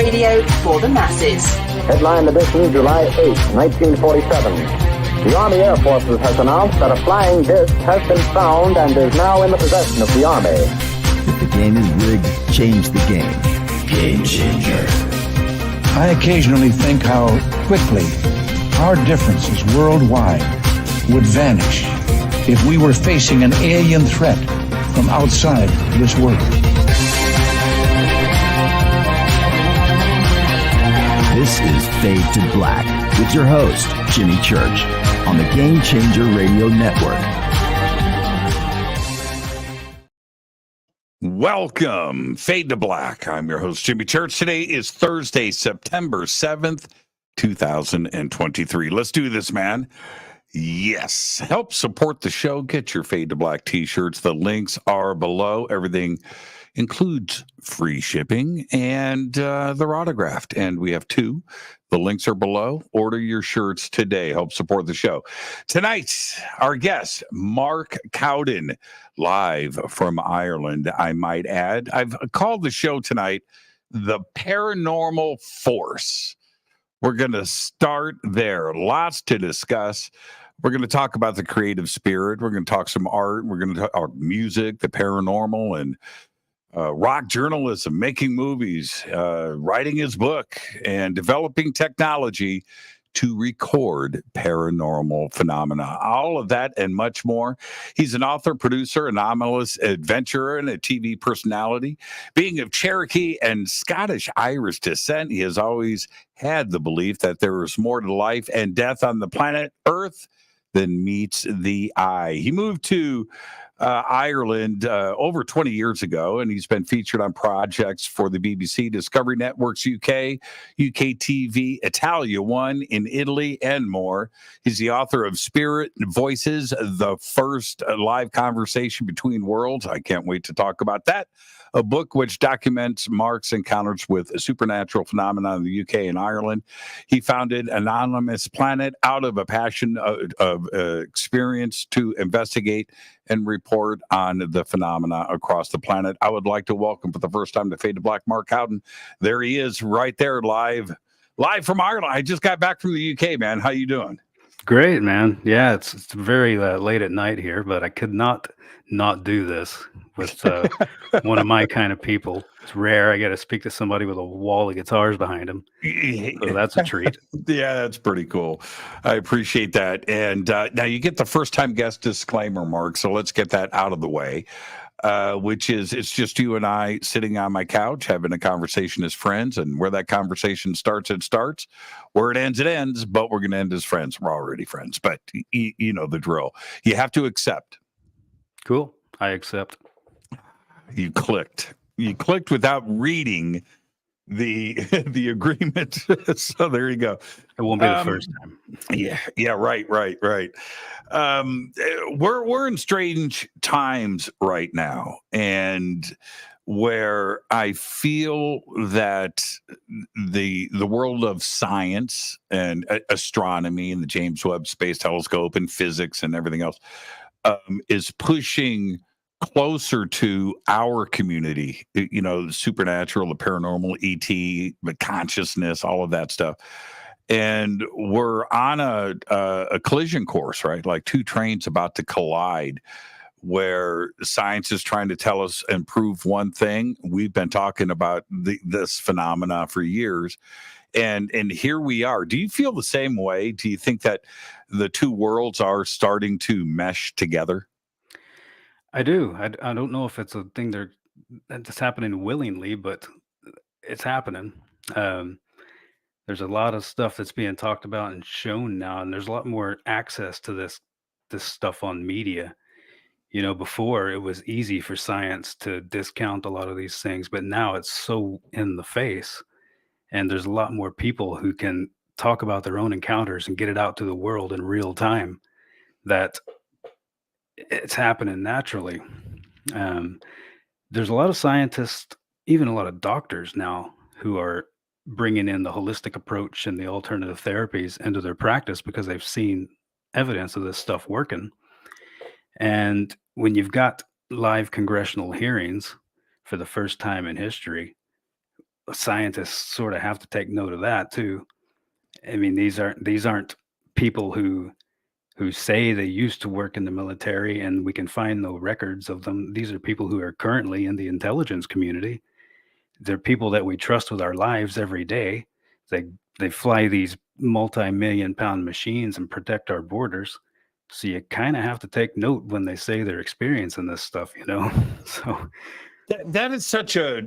Radio for the masses. Headline edition, July 8, 1947. The Army Air Forces has announced that a flying disc has been found and is now in the possession of the Army. If the game is rigged, change the game. Game changer. I occasionally think how quickly our differences worldwide would vanish if we were facing an alien threat from outside this world. This is Fade to Black with your host, Jimmy Church, on the Game Changer Radio Network. Welcome, Fade to Black. I'm your host, Jimmy Church. Today is Thursday, September 7th, 2023. Let's do this, man. Yes. Help support the show. Get your Fade to Black t-shirts. The links are below. Everything includes free shipping and they're autographed. And we have two. The links are below. Order your shirts today. Help support the show. Tonight, our guest, Mark Cowden, live from Ireland, I might add. I've called the show tonight The Paranormal Force. We're going to start there. Lots to discuss. We're going to talk about the creative spirit. We're going to talk some art. We're going to talk our music, the paranormal, and rock journalism, making movies, writing his book, and developing technology to record paranormal phenomena. All of that and much more. He's an author, producer, anomalous adventurer, and a TV personality. Being of Cherokee and Scottish Irish descent, he has always had the belief that there is more to life and death on the planet Earth than meets the eye. He moved to Ireland over 20 years ago, and he's been featured on projects for the BBC, Discovery Networks UK, UKTV, Italia 1 in Italy, and more. He's the author of Spirit Voices, the first live conversation between worlds. I can't wait to talk about that. A book which documents Mark's encounters with supernatural phenomena in the UK and Ireland. He founded Anomalous Planet out of a passion of experience to investigate and report on the phenomena across the planet. I would like to welcome for the first time to Fade to Black, Mark Cowden. There he is right there live from Ireland. I just got back from the UK, man. How you doing? Great, man. Yeah, it's very late at night here, but I could not do this with one of my kind of people. It's rare. I got to speak to somebody with a wall of guitars behind him. So that's a treat. Yeah, that's pretty cool. I appreciate that. And now you get the first time guest disclaimer, Mark. So let's get that out of the way, which is it's just you and I sitting on my couch having a conversation as friends. And where that conversation starts, it starts. Where it ends, but we're going to end as friends. We're already friends, but you know the drill. You have to accept. Cool. I accept. You clicked without reading the agreement. So there you go. It won't be the first time. Yeah. Right. We're in strange times right now, and where I feel that the world of science and astronomy and the James Webb Space Telescope and physics and everything else is pushing closer to our community, you know, the supernatural, the paranormal, ET, the consciousness, all of that stuff. And we're on a collision course, right? Like two trains about to collide, where science is trying to tell us and prove one thing. We've been talking about this phenomena for years. And here we are. Do you feel the same way? Do you think that the two worlds are starting to mesh together? I do. I don't know if it's a thing that's happening willingly, but it's happening. There's a lot of stuff that's being talked about and shown now, and there's a lot more access to this stuff on media. You know, before it was easy for science to discount a lot of these things, but now it's so in the face, and there's a lot more people who can talk about their own encounters and get it out to the world in real time, that it's happening naturally. There's a lot of scientists, even a lot of doctors now, who are bringing in the holistic approach and the alternative therapies into their practice because they've seen evidence of this stuff working. And when you've got live congressional hearings for the first time in history, scientists sort of have to take note of that too. I mean, these aren't people who say they used to work in the military and we can find no records of them. These are people who are currently in the intelligence community. They're people that we trust with our lives every day. They they fly these multi-million pound machines and protect our borders. So you kind of have to take note when they say they're experiencing this stuff, you know. So That is such a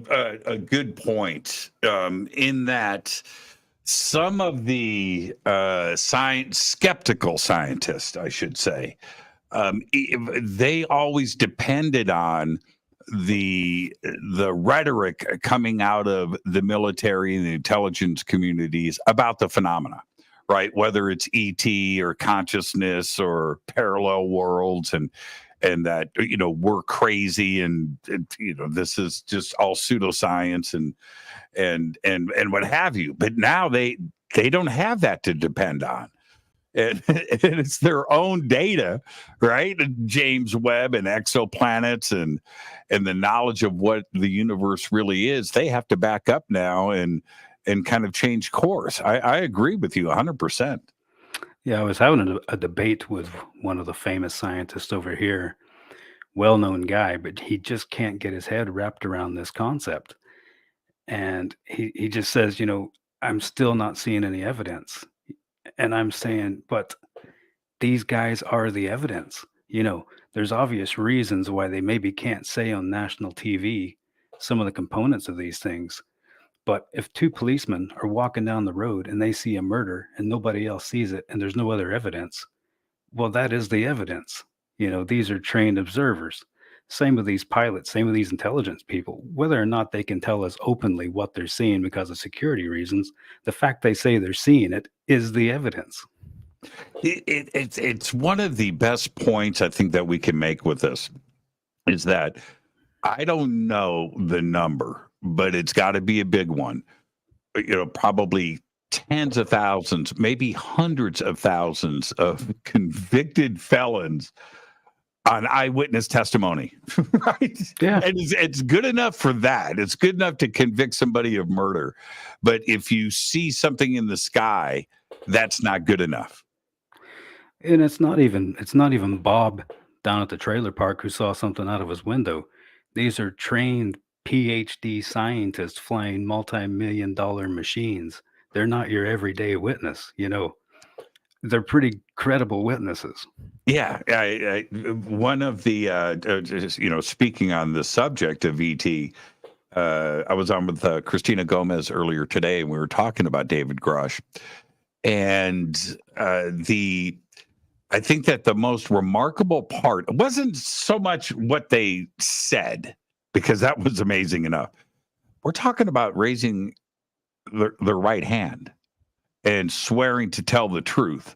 good point. In that some of the science skeptical scientists, I should say, they always depended on the rhetoric coming out of the military and the intelligence communities about the phenomena, right? Whether it's ET or consciousness or parallel worlds, and that we're crazy, and this is just all pseudoscience and what have you. But now they don't have that to depend on. And it's their own data, right? James Webb and exoplanets and the knowledge of what the universe really is. They have to back up now and kind of change course. I agree with you 100%. yeah, I was having a debate with one of the famous scientists over here, well-known guy, but he just can't get his head wrapped around this concept. And he just says, I'm still not seeing any evidence. And I'm saying, but these guys are the evidence. There's obvious reasons why they maybe can't say on national TV some of the components of these things. But if two policemen are walking down the road and they see a murder and nobody else sees it and there's no other evidence, well, that is the evidence. These are trained observers. Same with these pilots, same with these intelligence people. Whether or not they can tell us openly what they're seeing because of security reasons, the fact they say they're seeing it is the evidence. It's one of the best points I think that we can make with this is that I don't know the number, but it's got to be a big one. Probably tens of thousands, maybe hundreds of thousands of convicted felons on eyewitness testimony, right? Yeah. And it's good enough for that. It's good enough to convict somebody of murder. But if you see something in the sky, that's not good enough. And it's not even Bob down at the trailer park who saw something out of his window. These are trained PhD scientists flying multi-million-dollar machines. They're not your everyday witness, They're pretty credible witnesses. Yeah, one of the speaking on the subject of ET, I was on with Christina Gomez earlier today, and we were talking about David Grush, and I think that the most remarkable part wasn't so much what they said, because that was amazing enough. We're talking about raising their right hand and swearing to tell the truth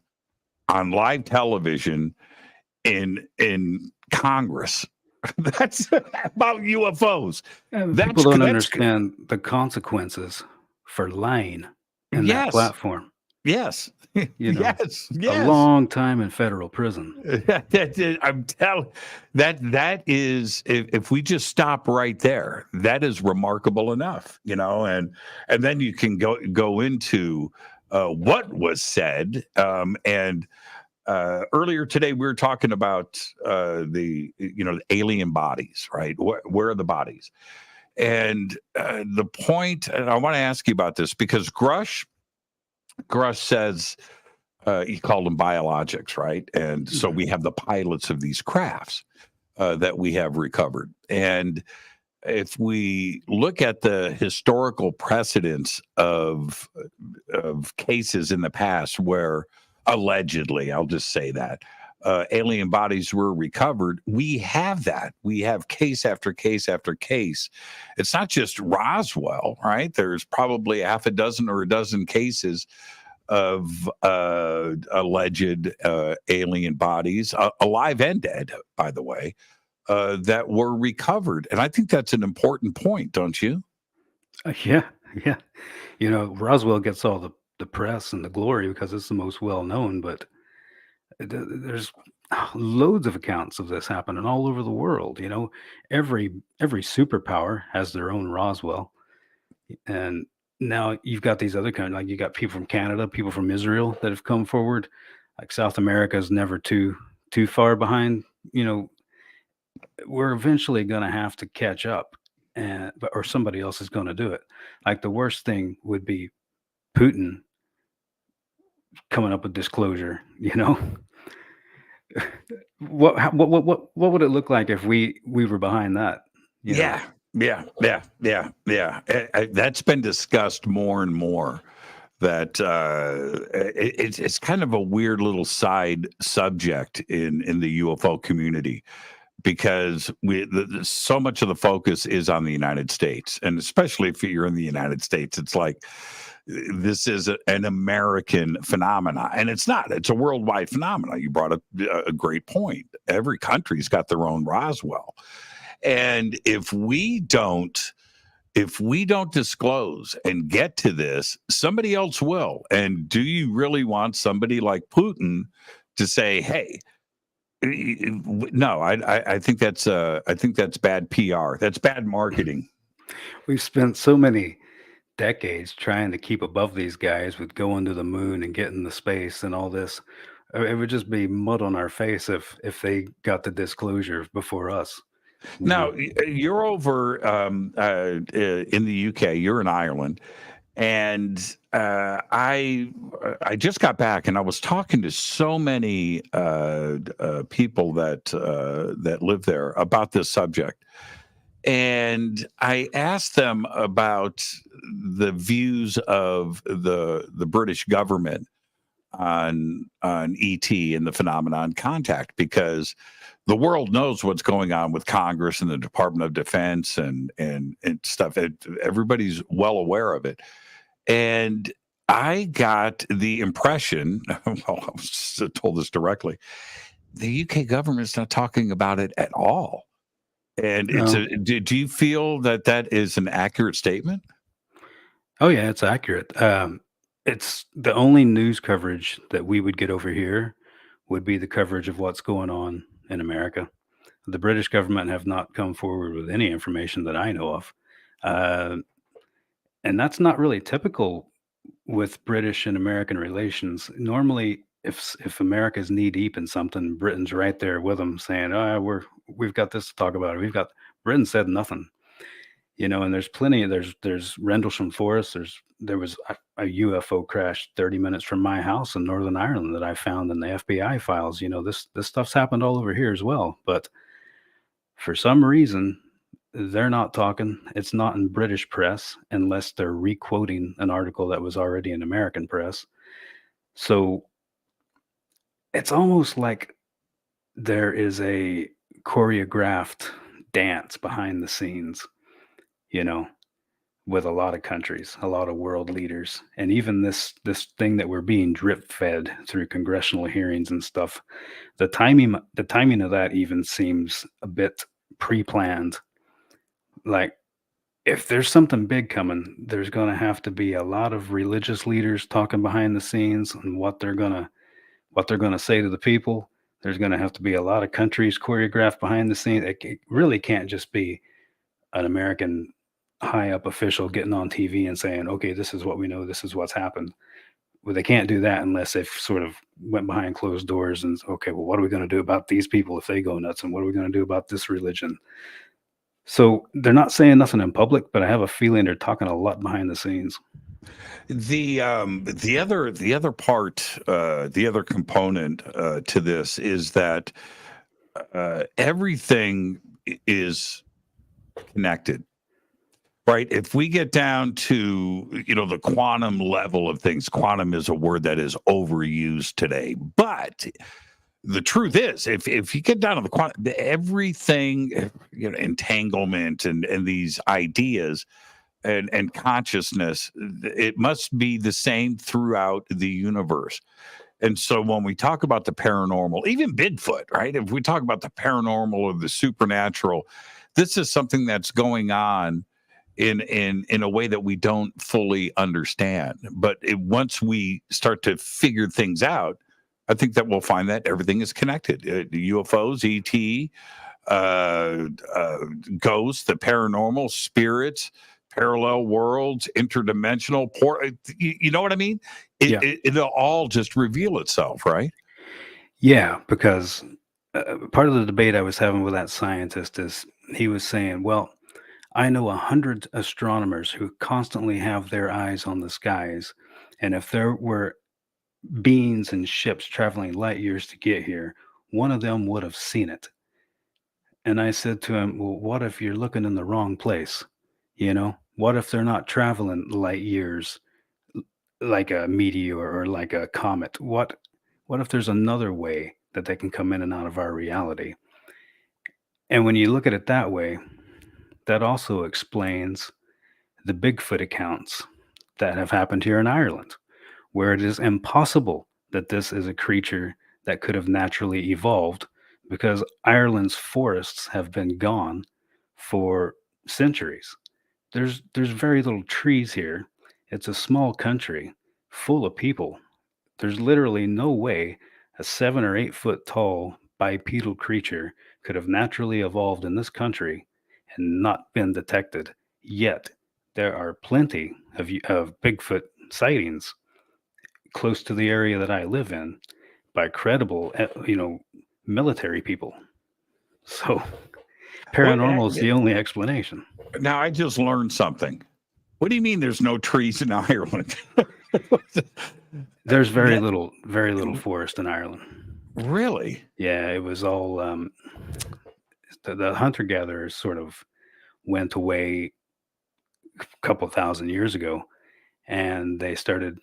on live television in Congress. That's about UFOs. People don't understand the consequences for lying in that platform. Yes. Yes. A long time in federal prison. I'm telling that is, if we just stop right there, that is remarkable enough, and then you can go into what was said. And earlier today, we were talking about the alien bodies, right? Where are the bodies? And the point, and I want to ask you about this because Grush says he called them biologics, right? And so we have the pilots of these crafts that we have recovered. And if we look at the historical precedents of cases in the past where allegedly, I'll just say that, alien bodies were recovered, we have that. We have case after case after case. It's not just Roswell, right? There's probably half a dozen or a dozen cases of alleged alien bodies, alive and dead, by the way, that were recovered. And I think that's an important point, don't you? Yeah. Roswell gets all the press and the glory because it's the most well-known, but there's loads of accounts of this happening all over the world. Every superpower has their own Roswell. And now you've got these other kind, like you got people from Canada, people from Israel that have come forward. Like South America is never too far behind. You know, we're eventually going to have to catch up, or somebody else is going to do it. Like the worst thing would be Putin coming up with disclosure. You know, what would it look like if we were behind that? You know? Yeah. That's been discussed more and more. That it's kind of a weird little side subject in the UFO community, because so much of the focus is on the United States, and especially if you're in the United States, it's like this is an American phenomena, and it's not. It's a worldwide phenomena. You brought up a great point. Every country's got their own Roswell, and if we don't disclose and get to this, somebody else will. And do you really want somebody like Putin to say, "Hey"? No, I think that's bad PR. That's bad marketing. We've spent so many decades trying to keep above these guys with going to the moon and getting the space and all this. It would just be mud on our face if they got the disclosure before us. Now, you're over in the UK. You're in Ireland, and I just got back, and I was talking to so many people that live there about this subject, and I asked them about the views of the British government on ET and the phenomenon contact, because the world knows what's going on with Congress and the Department of Defense and stuff. Everybody's well aware of it. And I got the impression, well, I was told this directly, the UK government's not talking about it at all. And do you feel that is an accurate statement? Oh yeah, it's accurate. It's the only news coverage that we would get over here would be the coverage of what's going on in America. The British government have not come forward with any information that I know of. Uh, and that's not really typical with British and American relations. Normally, if America's knee deep in something, Britain's right there with them, saying, "Oh, we've got this to talk about." We've got Britain said nothing, you know. And there's plenty. There's Rendlesham Forest. There was a UFO crash 30 minutes from my house in Northern Ireland that I found in the FBI files. You know, this stuff's happened all over here as well, but for some reason, they're not talking. It's not in British press unless they're requoting an article that was already in American press. So it's almost like there is a choreographed dance behind the scenes, you know, with a lot of countries, a lot of world leaders, and even this thing that we're being drip fed through congressional hearings and stuff. The timing of that even seems a bit pre-planned. Like if there's something big coming, there's going to have to be a lot of religious leaders talking behind the scenes and what they're going to say to the people. There's going to have to be a lot of countries choreographed behind the scenes. It really can't just be an American high up official getting on TV and saying, "Okay, this is what we know. This is what's happened." Well, they can't do that unless they've sort of went behind closed doors and, okay, well, what are we going to do about these people if they go nuts, and what are we going to do about this religion? So they're not saying nothing in public, but I have a feeling they're talking a lot behind the scenes. The other part, the other component to this is that everything is connected, right? If we get down to the quantum level of things, quantum is a word that is overused today, but the truth is, if you get down to the quantum, everything, entanglement and these ideas and consciousness, it must be the same throughout the universe. And so when we talk about the paranormal, even Bigfoot, right? If we talk about the paranormal or the supernatural, this is something that's going on in a way that we don't fully understand. But once we start to figure things out, I think that we'll find that everything is connected. UFOs, ET, ghosts, the paranormal, spirits, parallel worlds, interdimensional, you know what I mean? Yeah. It'll all just reveal itself, right? Yeah, because part of the debate I was having with that scientist is he was saying, well, I know 100 astronomers who constantly have their eyes on the skies. And if there were beings and ships traveling light years to get here, one of them would have seen it. And I said to him, well, what if you're looking in the wrong place? You know, what if they're not traveling light years like a meteor or like a comet? What if there's another way that they can come in and out of our reality? And when you look at it that way, that also explains the Bigfoot accounts that have happened here in Ireland, where it is impossible that this is a creature that could have naturally evolved because Ireland's forests have been gone for centuries. There's very little trees here. It's a small country full of people. There's literally no way a 7 or 8 foot tall bipedal creature could have naturally evolved in this country and not been detected. Yet there are plenty of Bigfoot sightings close to the area that I live in by credible, military people. So paranormal is the only explanation. Now I just learned something. What do you mean there's no trees in Ireland? There's very little forest in Ireland. Really? Yeah, it was all the hunter gatherers sort of went away a couple thousand years ago, and they started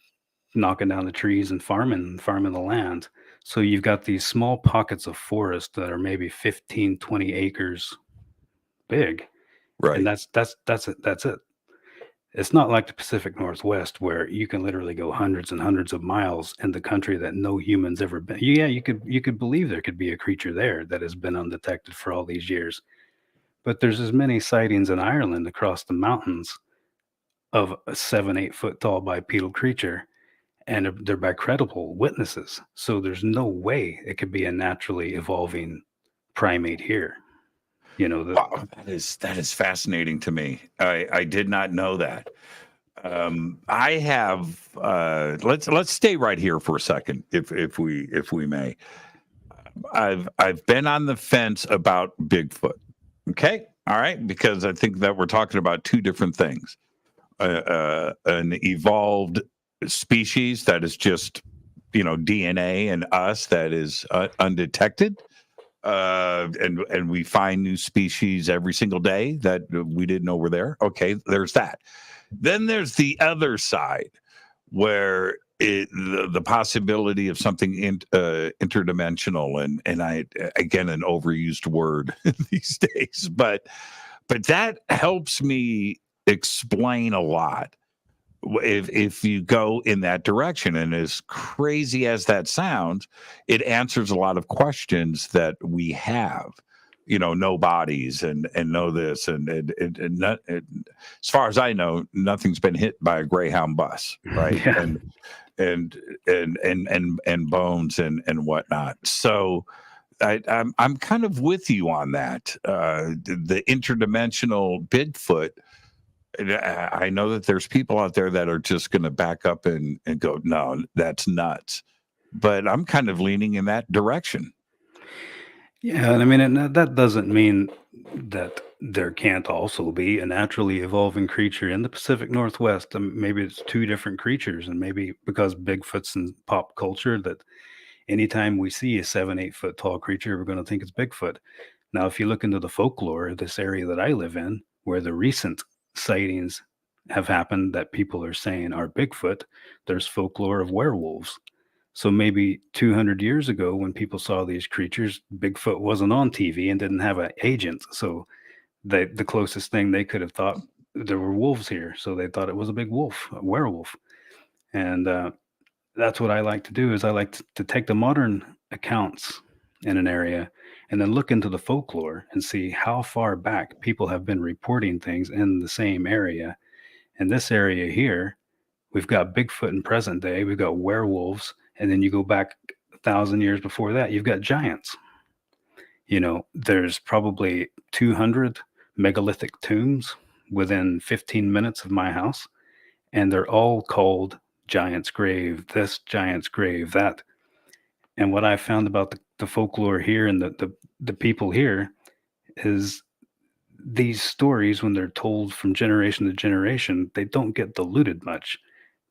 knocking down the trees and farming the land. So you've got these small pockets of forest that are maybe 15, 20 acres big, Right. and that's it. That's it. It's not like the Pacific Northwest where you can literally go hundreds and hundreds of miles in the country that no humans ever been. Yeah, you could believe there could be a creature there that has been undetected for all these years. But there's as many sightings in Ireland across the mountains of a 7, 8 foot tall bipedal creature, and they're by credible witnesses. So there's no way it could be a naturally evolving primate here. Wow, that is fascinating to me. I did not know that. I have let's stay right here for a second, if we may. I've been on the fence about Bigfoot. Okay, all right, because I think that we're talking about two different things. An evolved species that is just DNA and us that is undetected. And we find new species every single day that we didn't know were there. Okay, there's that. Then there's the other side where the possibility of something interdimensional, and I, again, an overused word these days, but that helps me explain a lot if you go in that direction. And as crazy as that sounds, it answers a lot of questions that we have, no bodies and know this and not, as far as I know, nothing's been hit by a Greyhound bus, right? Yeah. and bones and whatnot. So I'm kind of with you on that. The interdimensional Bigfoot, I know that there's people out there that are just going to back up and go, no, that's nuts. But I'm kind of leaning in that direction. Yeah, and I mean, and that doesn't mean that there can't also be a naturally evolving creature in the Pacific Northwest. Maybe it's two different creatures, and maybe because Bigfoot's in pop culture, that anytime we see a 7, 8 foot tall creature, we're going to think it's Bigfoot. Now, if you look into the folklore of this area that I live in, where the recent sightings have happened that people are saying are Bigfoot, there's folklore of werewolves. So maybe 200 years ago, when people saw these creatures, Bigfoot wasn't on TV and didn't have an agent. So the closest thing they could have thought, there were wolves here. So they thought it was a big wolf, a werewolf. And that's what I like to do, is I like to take the modern accounts in an area and then look into the folklore and see how far back people have been reporting things in the same area. In this area here, we've got Bigfoot in present day, we've got werewolves, and then you go back 1,000 years before that, you've got giants. There's probably 200 megalithic tombs within 15 minutes of my house, and they're all called Giant's Grave, this Giant's Grave, that. And what I found about the folklore here and the people here is these stories, when they're told from generation to generation, they don't get diluted much.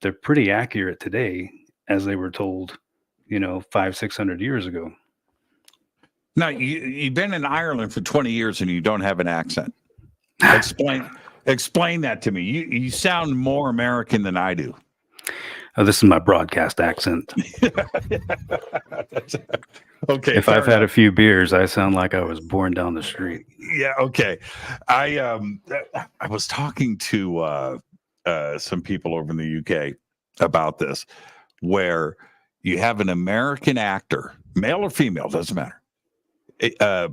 They're pretty accurate today as they were told, 500-600 years ago. Now, you've been in Ireland for 20 years and you don't have an accent. Explain that to me. You sound more American than I do. Oh, this is my broadcast accent. Okay. If I've had a few beers, I sound like I was born down the street. Yeah. Okay. I was talking to some people over in the UK about this, where you have an American actor, male or female, doesn't matter,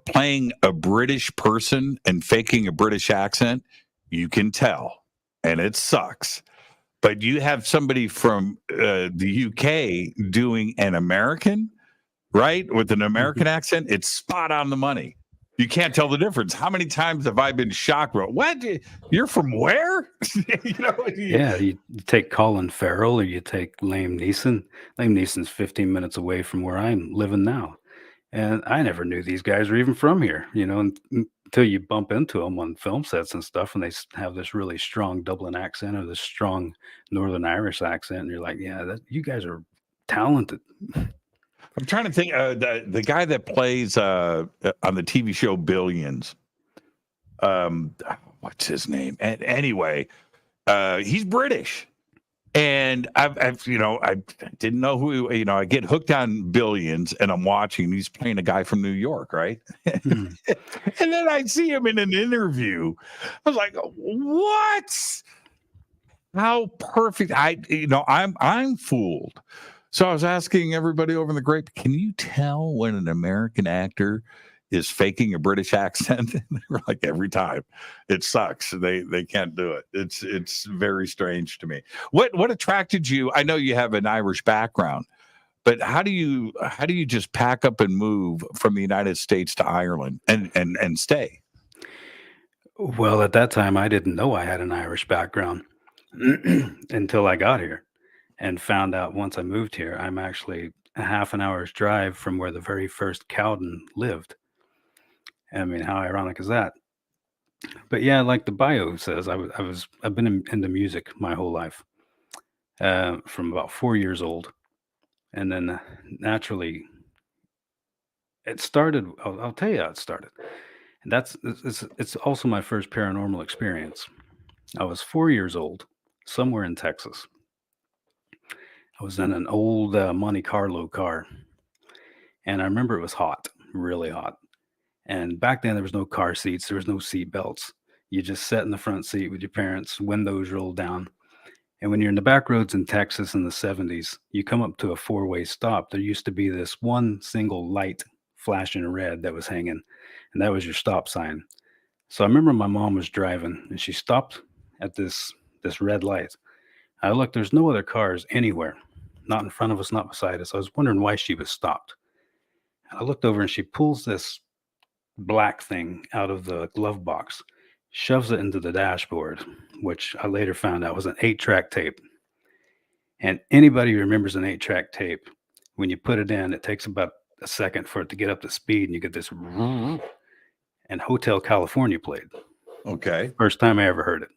playing a British person and faking a British accent. You can tell, and it sucks. But you have somebody from the UK doing an American, right, with an American accent. It's spot on the money. You can't tell the difference. How many times have I been shocked? What? You're from where? Yeah, you take Colin Farrell or you take Liam Neeson. Liam Neeson's 15 minutes away from where I'm living now. And I never knew these guys were even from here, until you bump into them on film sets and stuff, and they have this really strong Dublin accent or this strong Northern Irish accent, and you're like, yeah, you guys are talented. I'm trying to think. The guy that plays on the TV show Billions, what's his name? And anyway, he's British. And I didn't know who, I get hooked on Billions and I'm watching, he's playing a guy from New York, right? And then I see him in an interview. I was like, what? How perfect. I'm fooled. So I was asking everybody over in the grape, can you tell when an American actor is faking a British accent? And they were like, every time. It sucks. They can't do it. It's very strange to me. What attracted you? I know you have an Irish background, but how do you just pack up and move from the United States to Ireland and stay? Well, at that time, I didn't know I had an Irish background until I got here and found out once I moved here, I'm actually a half an hour's drive from where the very first Cowden lived. I mean, how ironic is that? But yeah, like the bio says, I've been into music my whole life, from about 4 years old, and then naturally, it started. I'll tell you how it started, and it's also my first paranormal experience. I was 4 years old, somewhere in Texas. I was in an old Monte Carlo car, and I remember it was hot, really hot. And back then, there was no car seats, there was no seat belts. You just sat in the front seat with your parents, windows rolled down. And when you're in the back roads in Texas in the 70s, you come up to a four-way stop. There used to be this one single light flashing red that was hanging, and that was your stop sign. So I remember my mom was driving, and she stopped at this red light. I looked, there's no other cars anywhere, not in front of us, not beside us. I was wondering why she was stopped. And I looked over, and she pulls this black thing out of the glove box, shoves it into the dashboard, which I later found out was an 8-track tape. And anybody who remembers an 8-track tape, when you put it in, it takes about a second for it to get up to speed, and you get this, and Hotel California played. Okay. First time I ever heard it.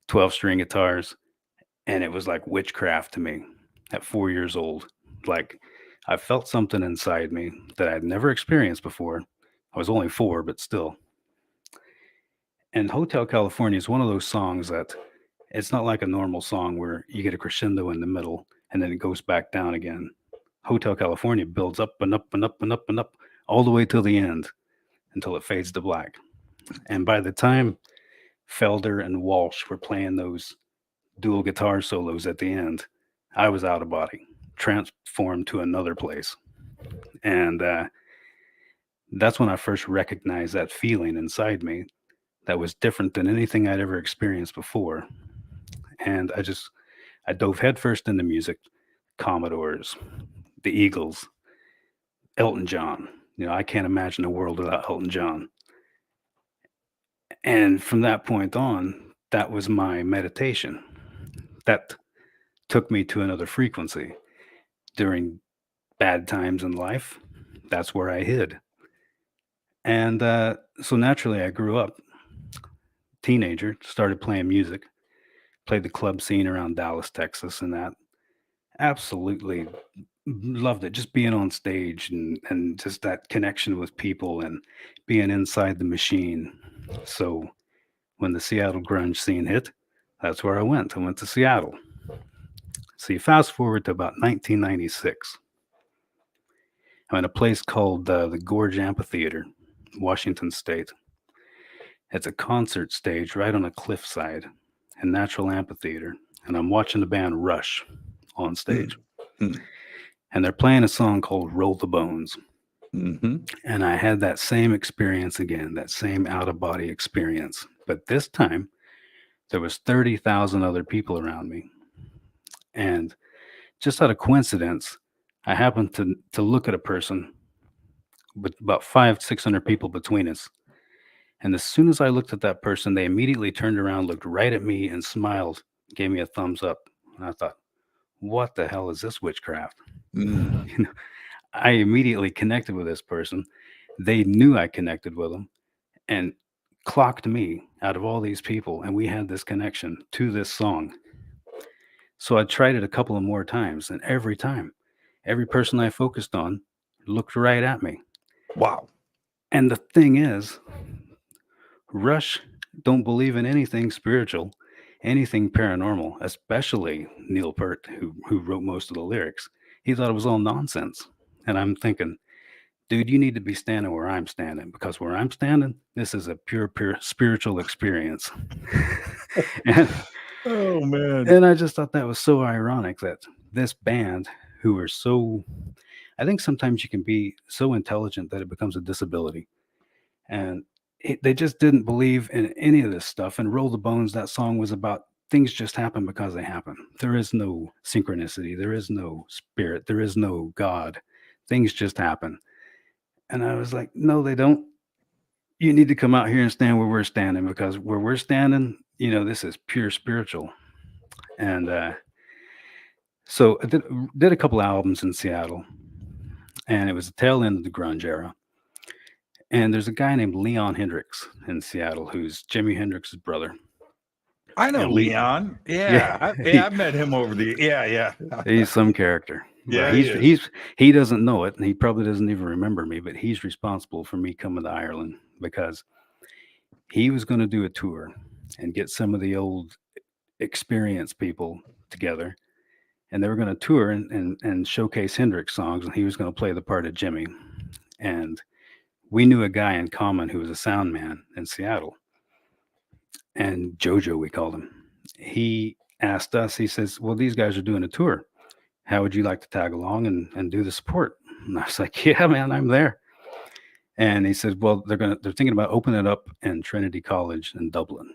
12-string guitars, and it was like witchcraft to me at 4 years old. Like, I felt something inside me that I'd never experienced before. I was only 4, but still. And Hotel California is one of those songs that it's not like a normal song where you get a crescendo in the middle and then it goes back down again. Hotel California builds up and up and up and up and up all the way till the end until it fades to black. And by the time Felder and Walsh were playing those dual guitar solos at the end, I was out of body, transformed to another place. And that's when I first recognized that feeling inside me that was different than anything I'd ever experienced before. And I dove headfirst into music, Commodores, the Eagles, Elton John. I can't imagine a world without Elton John. And from that point on, that was my meditation. That took me to another frequency. During bad times in life, that's where I hid. And so naturally, I grew up, teenager, started playing music, played the club scene around Dallas, Texas, and that. Absolutely loved it. Just being on stage and just that connection with people and being inside the machine. So when the Seattle grunge scene hit, that's where I went. I went to Seattle. So you fast forward to about 1996. I'm in a place called the Gorge Amphitheater, Washington State. It's a concert stage right on a cliffside, a natural amphitheater, and I'm watching the band Rush on stage. Mm. And they're playing a song called Roll the Bones. Mm-hmm. And I had that same experience again, that same out-of-body experience. But this time, there was 30,000 other people around me. And just out of coincidence, I happened to look at a person with about 600 people between us. And as soon as I looked at that person, they immediately turned around, looked right at me, and smiled, gave me a thumbs up. And I thought, what the hell is this witchcraft? Mm. You know, I immediately connected with this person. They knew I connected with them and clocked me out of all these people. And we had this connection to this song. So I tried it a couple of more times. And every time, every person I focused on looked right at me. Wow. And the thing is, Rush don't believe in anything spiritual, anything paranormal, especially Neil Peart, who wrote most of the lyrics. He thought it was all nonsense. And I'm thinking, dude, you need to be standing where I'm standing, because where I'm standing, this is a pure spiritual experience. and, Oh, man. and I just thought that was so ironic that this band, who were so, I think sometimes you can be so intelligent that it becomes a disability. And they just didn't believe in any of this stuff. And Roll the Bones, that song was about things just happen because they happen. There is no synchronicity. There is no spirit. There is no God. Things just happen. And I was like, no, they don't. You need to come out here and stand where we're standing, because where we're standing, this is pure spiritual. And so I did a couple albums in Seattle, and it was the tail end of the grunge era. And there's a guy named Leon Hendrix in Seattle, who's Jimi Hendrix's brother. I know And Leon. Yeah. I've met him over the. Yeah. He's some character. Yeah, he doesn't know it, and he probably doesn't even remember me, but he's responsible for me coming to Ireland, because he was going to do a tour and get some of the old experienced people together, and they were going to tour and showcase Hendrix songs, and he was going to play the part of Jimmy. And we knew a guy in common who was a sound man in Seattle, and Jojo, we called him. He asked us, he says, well, these guys are doing a tour. How would you like to tag along and do the support? And I was like, yeah, man, I'm there. And he said, well, they're thinking about opening it up in Trinity College in Dublin.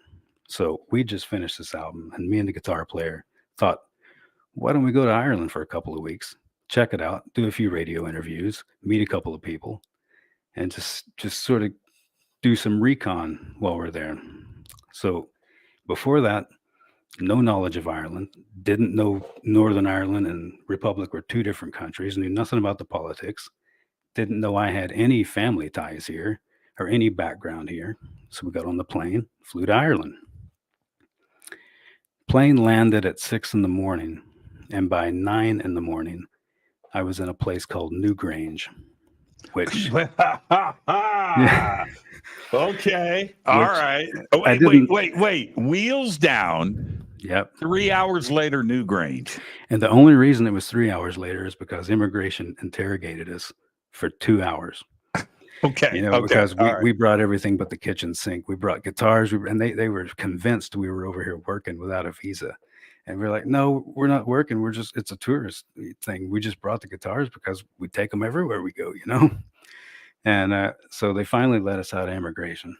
So we just finished this album, and me and the guitar player thought, why don't we go to Ireland for a couple of weeks, check it out, do a few radio interviews, meet a couple of people, and just sort of do some recon while we're there. So before that, no knowledge of Ireland, didn't know Northern Ireland and Republic were two different countries, knew nothing about the politics, didn't know I had any family ties here or any background here. So we got on the plane, flew to Ireland. Plane landed at 6 a.m, and by 9 a.m, I was in a place called Newgrange, which yeah. Okay. All right. Oh, wait. Wheels down. Yep. 3 hours later, Newgrange. And the only reason it was 3 hours later is because immigration interrogated us for 2 hours. Okay. Because we brought everything but the kitchen sink. We brought guitars, and they were convinced we were over here working without a visa. And we're like, no, we're not working. It's a tourist thing. We just brought the guitars because we take them everywhere we go, And so they finally let us out of immigration.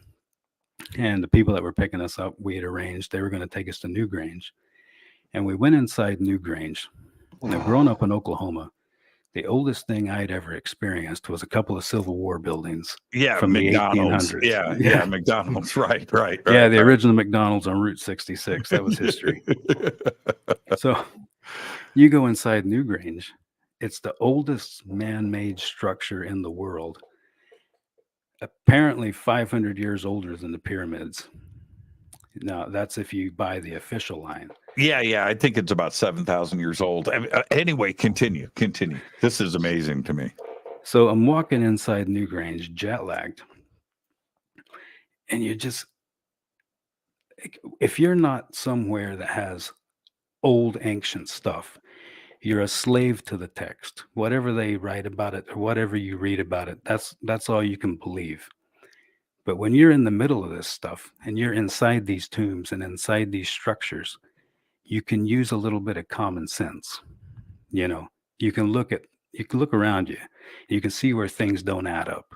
And the people that were picking us up, we had arranged, they were going to take us to Newgrange. And we went inside Newgrange. Now, growing up in Oklahoma, The oldest thing I'd ever experienced was a couple of Civil War buildings Yeah, from the McDonald's. 1800s. Yeah, McDonald's. Right. Yeah, the original McDonald's on Route 66. That was history. So you go inside Newgrange. It's the oldest man-made structure in the world. Apparently 500 years older than the pyramids. Now, that's if you buy the official line. Yeah. I think it's about 7,000 years old. Anyway, continue. This is amazing to me. So I'm walking inside Newgrange, jet lagged, and you just, if you're not somewhere that has old ancient stuff, you're a slave to the text. Whatever they write about it or whatever you read about it, that's all you can believe. But when you're in the middle of this stuff and you're inside these tombs and inside these structures, you can use a little bit of common sense. You can look around you. You can see where things don't add up.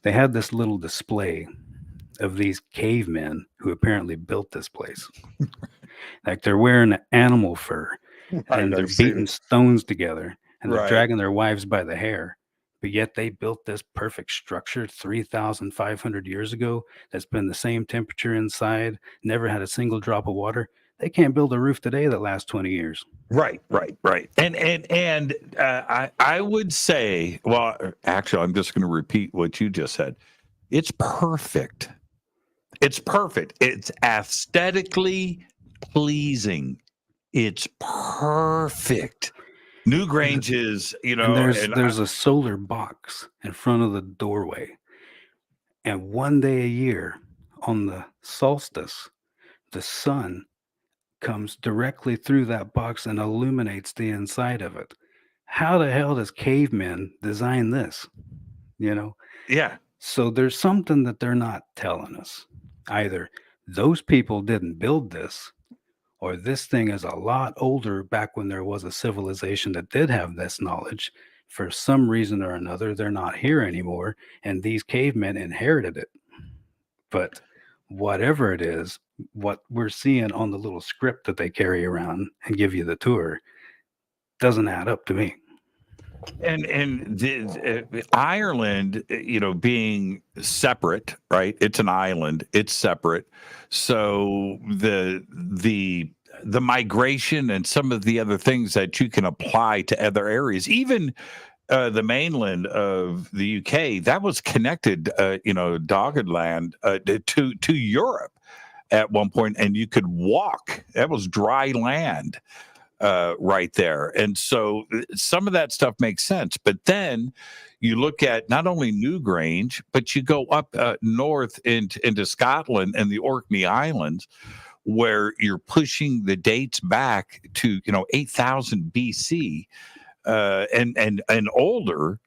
They had this little display of these cavemen who apparently built this place. Like they're wearing animal fur and they're beating stones together and they're dragging their wives by the hair. But yet they built this perfect structure 3,500 years ago that's been the same temperature inside, never had a single drop of water. They can't build a roof today that lasts 20 years. Right. And I would say, well, actually, I'm just going to repeat what you just said. It's perfect. It's aesthetically pleasing. It's perfect. Newgrange is, and there's a solar box in front of the doorway. And one day a year on the solstice, the sun comes directly through that box and illuminates the inside of it. How the hell does cavemen design this? Yeah. So there's something that they're not telling us. Either those people didn't build this, or this thing is a lot older back when there was a civilization that did have this knowledge. For some reason or another, they're not here anymore, and these cavemen inherited it. But whatever it is, what we're seeing on the little script that they carry around and give you the tour doesn't add up to me. And Ireland, being separate, right? It's an island. It's separate. So the migration and some of the other things that you can apply to other areas, even the mainland of the UK, that was connected, dogged land to Europe at one point, and you could walk. That was dry land. Right there. And so some of that stuff makes sense. But then you look at not only Newgrange, but you go up north into Scotland and the Orkney Islands, where you're pushing the dates back to 8,000 BC and older,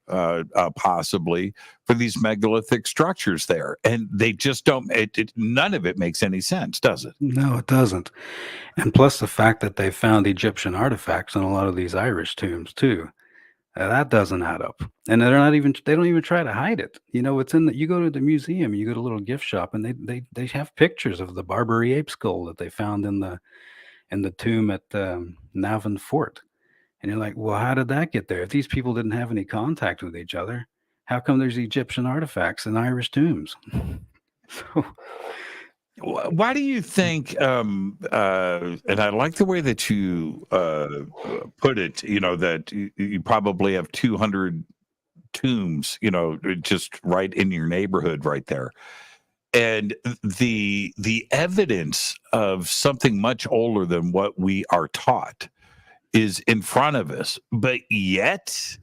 possibly, for these megalithic structures there. And they just don't. None of it makes any sense, does it? No, it doesn't. And plus the fact that they found Egyptian artifacts in a lot of these Irish tombs too. That doesn't add up. And they don't even try to hide it. It's you go to the museum, you go to a little gift shop, and they have pictures of the Barbary ape skull that they found in the tomb at Navan Fort. And you're like, well, how did that get there? If these people didn't have any contact with each other, how come there's Egyptian artifacts in Irish tombs? So, why do you think, and I like the way that you put it, that you probably have 200 tombs, just right in your neighborhood right there. And the evidence of something much older than what we are taught is in front of us, but yet,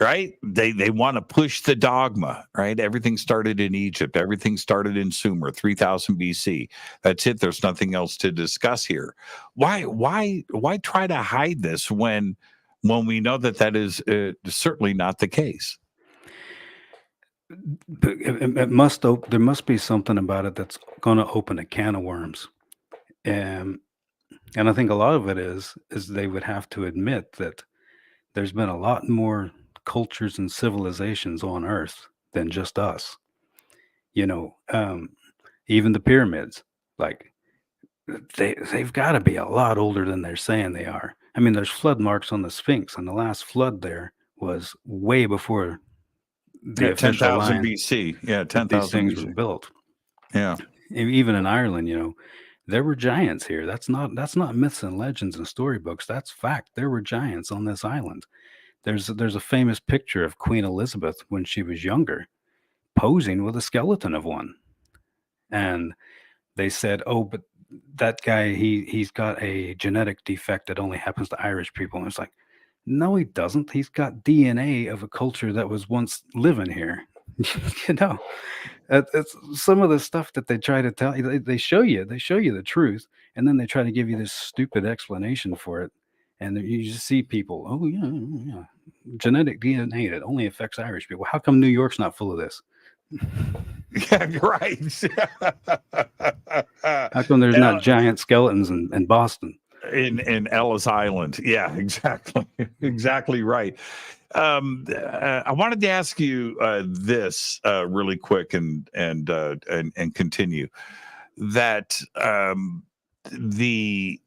right, they want to push the dogma, right? Everything started in Egypt. Everything started in Sumer, 3000 BC. That's it. There's nothing else to discuss here. Why try to hide this when we know that is certainly not the case? There must be something about it that's going to open a can of worms. And I think a lot of it is they would have to admit that there's been a lot more cultures and civilizations on Earth than just us. Even the pyramids, like they've got to be a lot older than they're saying they are. I mean, there's flood marks on the Sphinx, and the last flood there was way before the Yeah, official 10,000 line BC. Yeah, that these 10,000 things were BC. built. Yeah. Even in Ireland, there were giants here. That's not myths and legends and storybooks. That's fact. There were giants on this island. There's a famous picture of Queen Elizabeth when she was younger, posing with a skeleton of one. And they said, "Oh, but that guy, he's got a genetic defect that only happens to Irish people." And it's like, no, he doesn't. He's got DNA of a culture that was once living here. you know, it's some of the stuff that they try to tell you. They show you the truth, and then they try to give you this stupid explanation for it. And you just see people, oh yeah, genetic DNA that only affects Irish people. How come New York's not full of this? Yeah, you're right. How come there's not giant skeletons in Boston? In Ellis Island. Yeah, exactly. Exactly right. I wanted to ask you this really quick and continue that the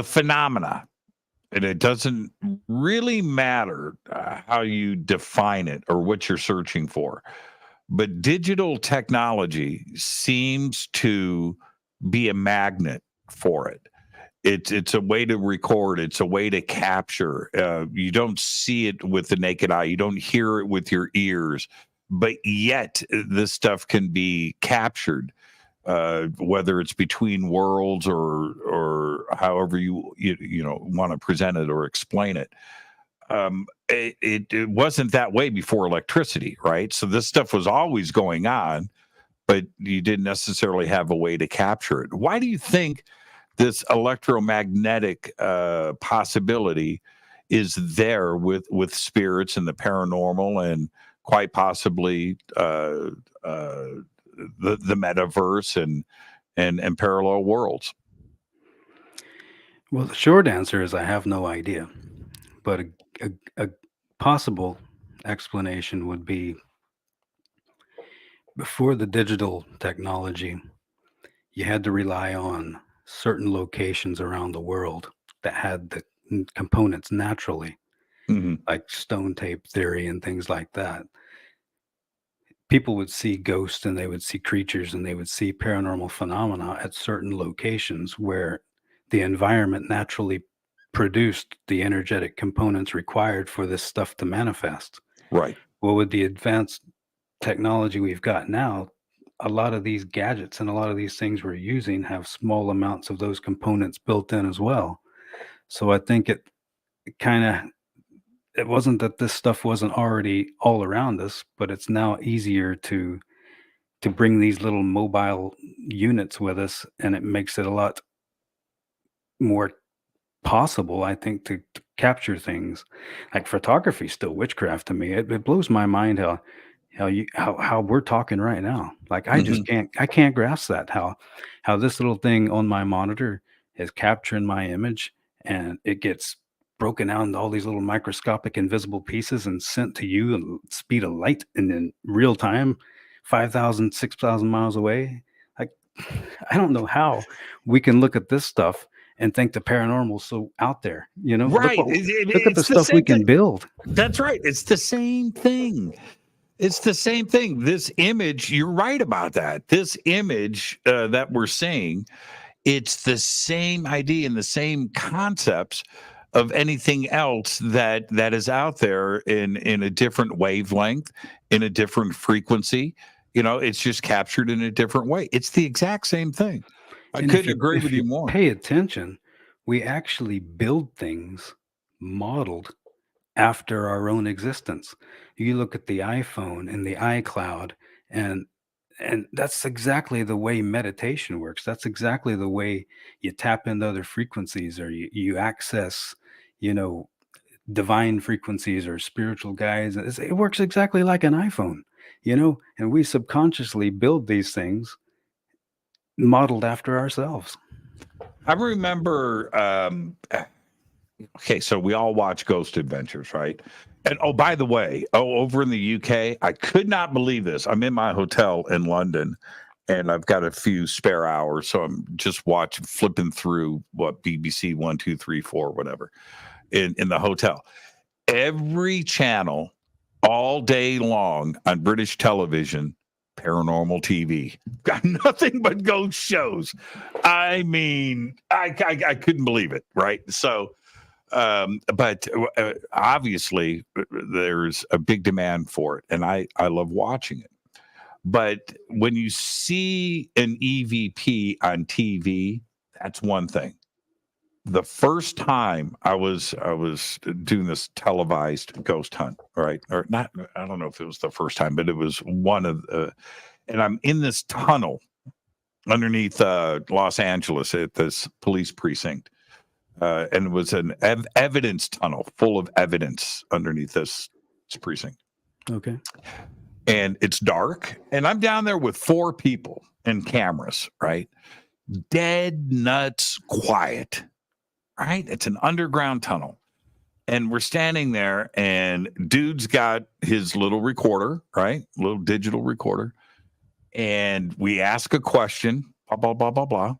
phenomena, and it doesn't really matter how you define it or what you're searching for, but digital technology seems to be a magnet for it. It's a way to record. It's a way to capture. You don't see it with the naked eye. You don't hear it with your ears, but yet this stuff can be captured, whether it's between worlds or however you want to present it or explain it. It wasn't that way before electricity, right? So this stuff was always going on, but you didn't necessarily have a way to capture it. Why do you think this electromagnetic possibility is there with spirits and the paranormal and quite possibly the metaverse and parallel worlds? Well, the short answer is I have no idea, but a possible explanation would be before the digital technology, you had to rely on certain locations around the world that had the components naturally, like stone tape theory and things like that. People would see ghosts and they would see creatures and they would see paranormal phenomena at certain locations where the environment naturally produced the energetic components required for this stuff to manifest. Right. Well, with the advanced technology we've got now, a lot of these gadgets and a lot of these things we're using have small amounts of those components built in as well. So I think it wasn't that this stuff wasn't already all around us, but it's now easier to bring these little mobile units with us, and it makes it a lot more possible, I think, to capture things. Like photography is still witchcraft to me. It blows my mind how we're talking right now. Like I just can't grasp that how this little thing on my monitor is capturing my image and it gets broken down into all these little microscopic invisible pieces and sent to you at the speed of light and in real time, 5,000, 6,000 miles away. Like I don't know how we can look at this stuff and think the paranormal is so out there. Right. Look at the stuff we can build. That's right. It's the same thing. It's the same thing. This image, you're right about that. This image that we're seeing, it's the same idea and the same concepts of anything else that is out there in a different wavelength, in a different frequency. It's just captured in a different way. It's the exact same thing. I couldn't agree with you more. Pay attention. We actually build things modeled after our own existence. You look at the iPhone and the iCloud, and that's exactly the way meditation works. That's exactly the way you tap into other frequencies, or you access, divine frequencies or spiritual guides. It works exactly like an iPhone, and we subconsciously build these things modeled after ourselves. I remember, okay, so we all watch Ghost Adventures, right? And oh, by the way, over in the UK, I could not believe this. I'm in my hotel in London, and I've got a few spare hours, so I'm just flipping through what BBC 1, 2, 3, 4, whatever. in the hotel. Every channel all day long on British television, paranormal TV, got nothing but ghost shows. I mean, I couldn't believe it, right? So, but obviously there's a big demand for it, and I love watching it. But when you see an EVP on TV, that's one thing. The first time I was doing this televised ghost hunt, right? Or not, I don't know if it was the first time, but it was one of and I'm in this tunnel underneath Los Angeles at this police precinct. And it was an evidence tunnel full of evidence underneath this precinct. Okay. And it's dark, and I'm down there with 4 people and cameras, right? Dead nuts quiet. Right? It's an underground tunnel. And we're standing there, and dude's got his little recorder, right? Little digital recorder. And we ask a question, blah, blah, blah, blah, blah.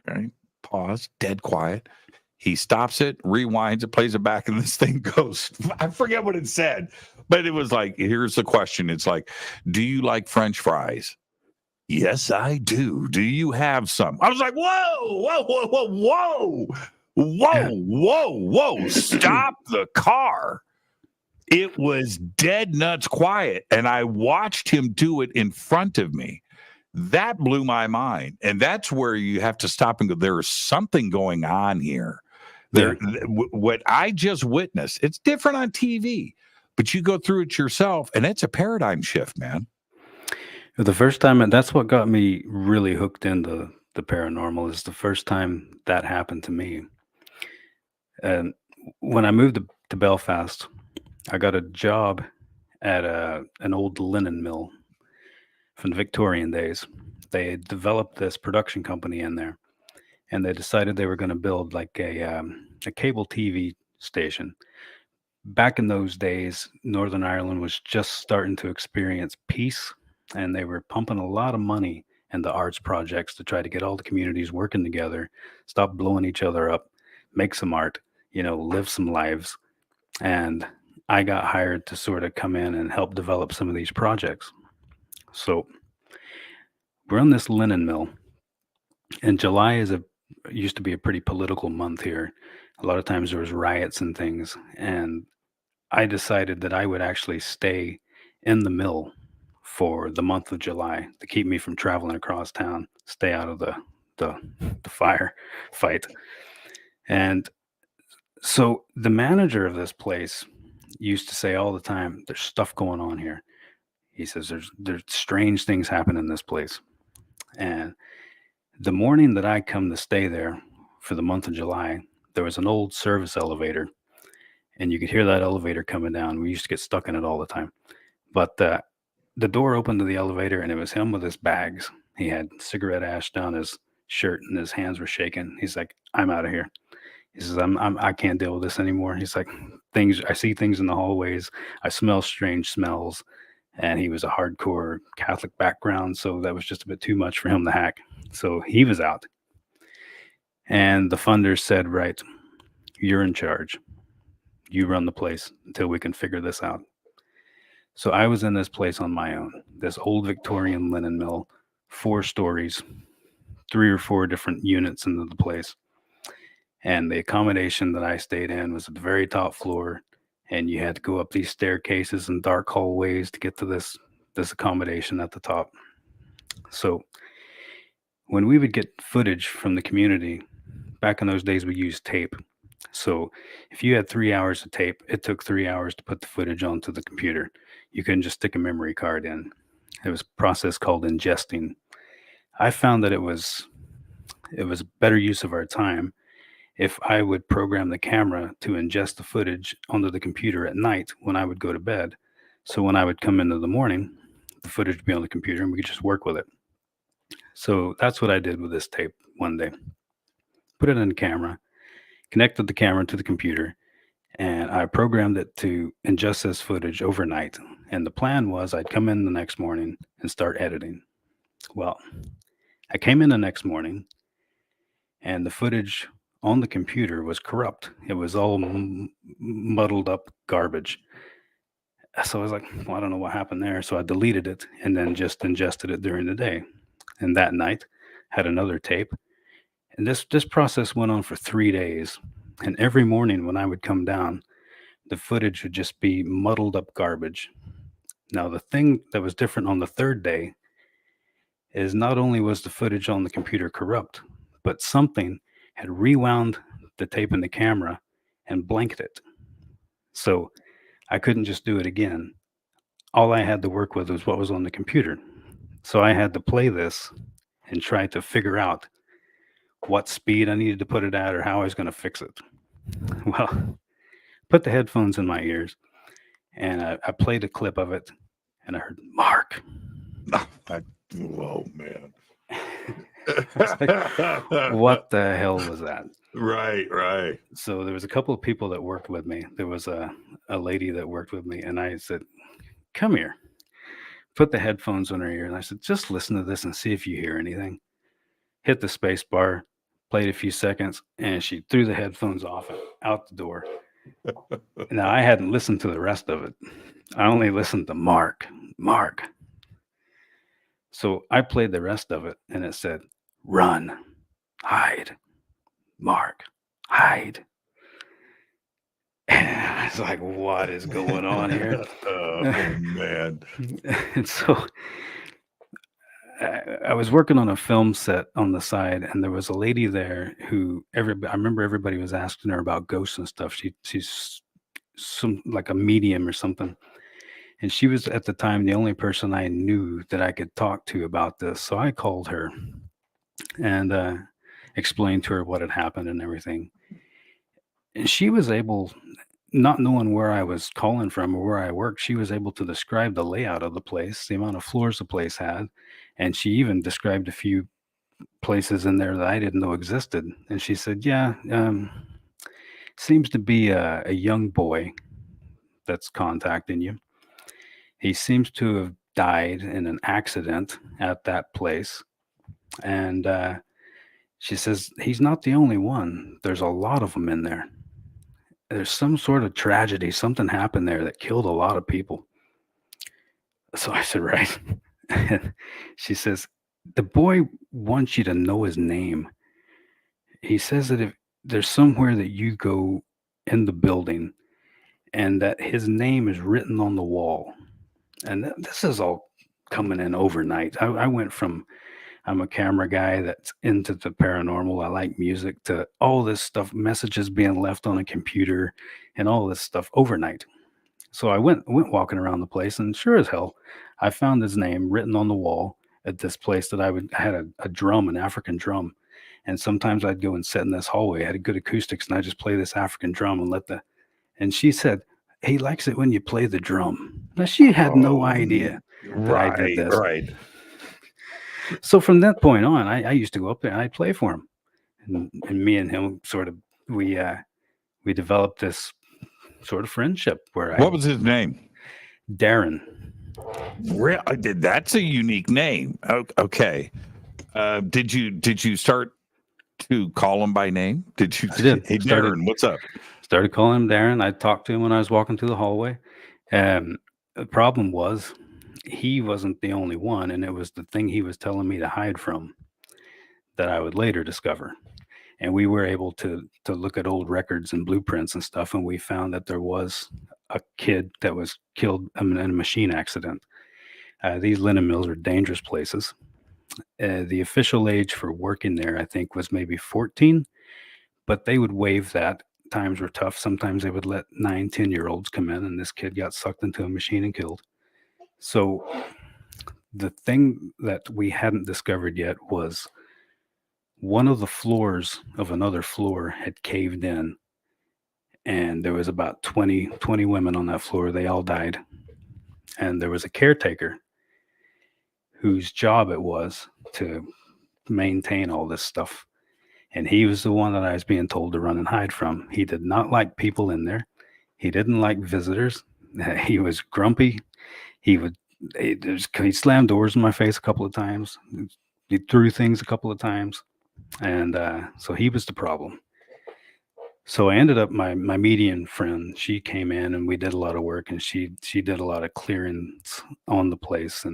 Right? Pause, dead quiet. He stops it, rewinds it, plays it back, and this thing goes. I forget what it said, but it was like, here's the question. It's like, do you like French fries? Yes, I do. Do you have some? I was like, whoa, whoa, whoa, whoa, whoa, whoa, whoa, whoa. Stop the car. It was dead nuts quiet. And I watched him do it in front of me. That blew my mind. And that's where you have to stop and go, there is something going on here. What I just witnessed, it's different on TV, but you go through it yourself, and it's a paradigm shift, man. The first time, and that's what got me really hooked into the paranormal, is the first time that happened to me. And when I moved to Belfast, I got a job at an old linen mill from the Victorian days. They had developed this production company in there, and they decided they were going to build like a cable TV station. Back in those days, Northern Ireland was just starting to experience peace, and they were pumping a lot of money into arts projects to try to get all the communities working together, stop blowing each other up, make some art, live some lives. And I got hired to sort of come in and help develop some of these projects. So we're on this linen mill, and July used to be a pretty political month here. A lot of times there was riots and things, and I decided that I would actually stay in the mill for the month of July to keep me from traveling across town, stay out of the fire fight. And so the manager of this place used to say all the time, there's stuff going on here. He says there's strange things happen in this place. And the morning that I come to stay there for the month of July, there was an old service elevator, and you could hear that elevator coming down. We used to get stuck in it all the time. But the door opened to the elevator, and it was him with his bags. He had cigarette ash down his shirt, and his hands were shaking. He's like, I'm out of here. He says, I can't deal with this anymore. He's like, I see things in the hallways. I smell strange smells. And he was a hardcore Catholic background, so that was just a bit too much for him to hack. So he was out. And the funders said, right, you're in charge. You run the place until we can figure this out. So I was in this place on my own, this old Victorian linen mill, 4 stories, 3 or 4 different units into the place. And the accommodation that I stayed in was at the very top floor. And you had to go up these staircases and dark hallways to get to this accommodation at the top. So when we would get footage from the community, back in those days, we used tape. So if you had 3 hours of tape, it took 3 hours to put the footage onto the computer. You couldn't just stick a memory card in. It was a process called ingesting. I found that it was better use of our time if I would program the camera to ingest the footage onto the computer at night when I would go to bed. So when I would come into the morning, the footage would be on the computer and we could just work with it. So that's what I did with this tape one day. Put it in the camera, connected the camera to the computer, and I programmed it to ingest this footage overnight. And the plan was I'd come in the next morning and start editing. Well, I came in the next morning, and the footage on the computer was corrupt. It was all muddled up garbage. So I was like, well, I don't know what happened there. So I deleted it and then just ingested it during the day. And that night, had another tape. And this process went on for 3 days. And every morning when I would come down, the footage would just be muddled up garbage. Now, the thing that was different on the third day is not only was the footage on the computer corrupt, but something had rewound the tape in the camera and blanked it. So I couldn't just do it again. All I had to work with was what was on the computer. So I had to play this and try to figure out what speed I needed to put it at or how I was going to fix it. Well, put the headphones in my ears and I played a clip of it and I heard, Mark. Whoa, man. What the hell was that? Right. So there was a couple of people that worked with me. There was a lady that worked with me, and I said, come here. Put the headphones on her ear, and I said, just listen to this and see if you hear anything. Hit the space bar, played a few seconds, and she threw the headphones off and out the door. Now, I hadn't listened to the rest of it. I only listened to Mark. So I played the rest of it, and it said, run, hide, Mark, hide. And I was like, what is going on here? Oh, man. And so I was working on a film set on the side, and there was a lady there who I remember everybody was asking her about ghosts and stuff. She's some like a medium or something. And she was at the time the only person I knew that I could talk to about this. So I called her and explained to her what had happened and everything. And she was able, not knowing where I was calling from or where I worked, she was able to describe the layout of the place, the amount of floors the place had. And she even described a few places in there that I didn't know existed. And she said, yeah, seems to be a young boy that's contacting you. He seems to have died in an accident at that place. And she says, he's not the only one. There's a lot of them in there. There's some sort of tragedy. Something happened there that killed a lot of people. So I said, right. And she says, the boy wants you to know his name. He says that if there's somewhere that you go in the building and that his name is written on the wall. And this is all coming in overnight. I went from, I'm a camera guy that's into the paranormal. I like music to all this stuff, messages being left on a computer and all this stuff overnight. So I went walking around the place, and sure as hell, I found his name written on the wall at this place that I had a drum, an African drum. And sometimes I'd go and sit in this hallway. I had good acoustics, and I just play this African drum and and she said, he likes it when you play the drum. Now, she had no idea that I did this. Right. So from that point on, I used to go up there and I'd play for him. And me and him sort of, we developed this sort of friendship where What was his name? Darren. That's a unique name. Okay. Did you start to call him by name? Did you? I did. Hey, Darren, what's up? Started calling him Darren. I talked to him when I was walking through the hallway. And the problem was he wasn't the only one. And it was the thing he was telling me to hide from that I would later discover. And we were able to look at old records and blueprints and stuff. And we found that there was a kid that was killed in a machine accident. These linen mills are dangerous places. The official age for working there, I think, was maybe 14, but they would waive that. Times were tough. Sometimes they would let 9, 10-year-olds come in, and this kid got sucked into a machine and killed. So the thing that we hadn't discovered yet was one of the floors of another floor had caved in, and there was about 20 women on that floor. They all died. And there was a caretaker whose job it was to maintain all this stuff. And he was the one that I was being told to run and hide from. He did not like people in there. He didn't like visitors. He was grumpy. He slammed doors in my face a couple of times. He threw things a couple of times. And so he was the problem. So I ended up my median friend, she came in and we did a lot of work, and she did a lot of clearance on the place,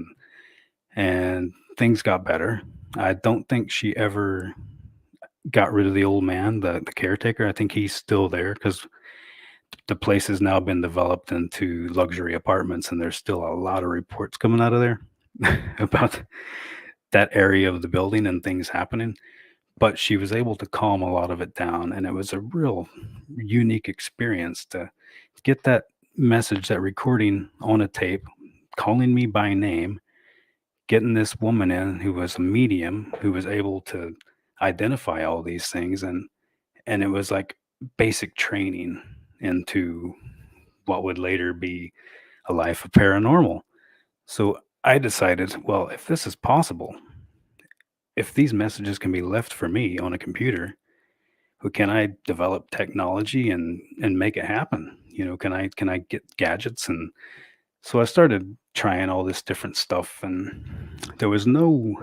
and things got better. I don't think she ever got rid of the old man, the caretaker. I think he's still there because the place has now been developed into luxury apartments, and there's still a lot of reports coming out of there about that area of the building and things happening. But she was able to calm a lot of it down, and it was a real unique experience to get that message, that recording on a tape, calling me by name, getting this woman in who was a medium who was able to identify all these things, and it was like basic training into what would later be a life of paranormal. So I decided, well, if this is possible, if these messages can be left for me on a computer, who can I develop technology and make it happen? Can I get gadgets? And so I started trying all this different stuff, and there was nothing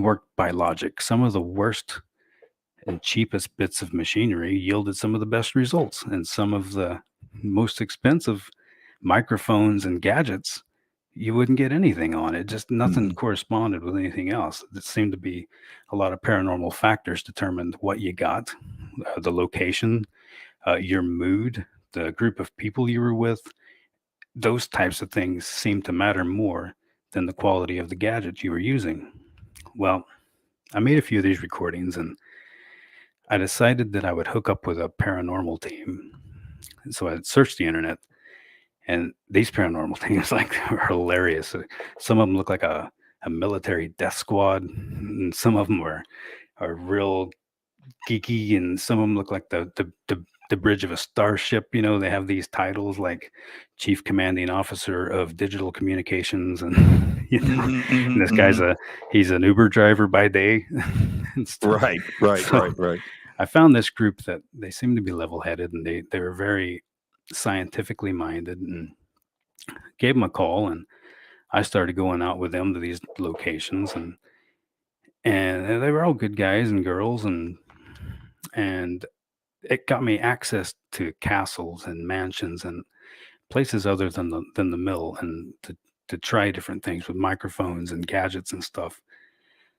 worked by logic. Some of the worst and cheapest bits of machinery yielded some of the best results, and some of the most expensive microphones and gadgets, you wouldn't get anything on it. Just nothing corresponded with anything else. It seemed to be a lot of paranormal factors determined what you got, the location, your mood, the group of people you were with. Those types of things seemed to matter more than the quality of the gadget you were using. Well, I made a few of these recordings, and I decided that I would hook up with a paranormal team. So I searched the internet, and these paranormal teams are hilarious. Some of them look like a military death squad, and some of them are real geeky, and some of them look like the bridge of a starship. They have these titles like Chief Commanding Officer of Digital Communications, and and this guy's he's an Uber driver by day. And stuff. Right. I found this group that they seem to be level-headed, and they were very scientifically minded, and gave them a call, and I started going out with them to these locations, and they were all good guys and girls, and it got me access to castles and mansions and places other than the mill, and to try different things with microphones and gadgets and stuff.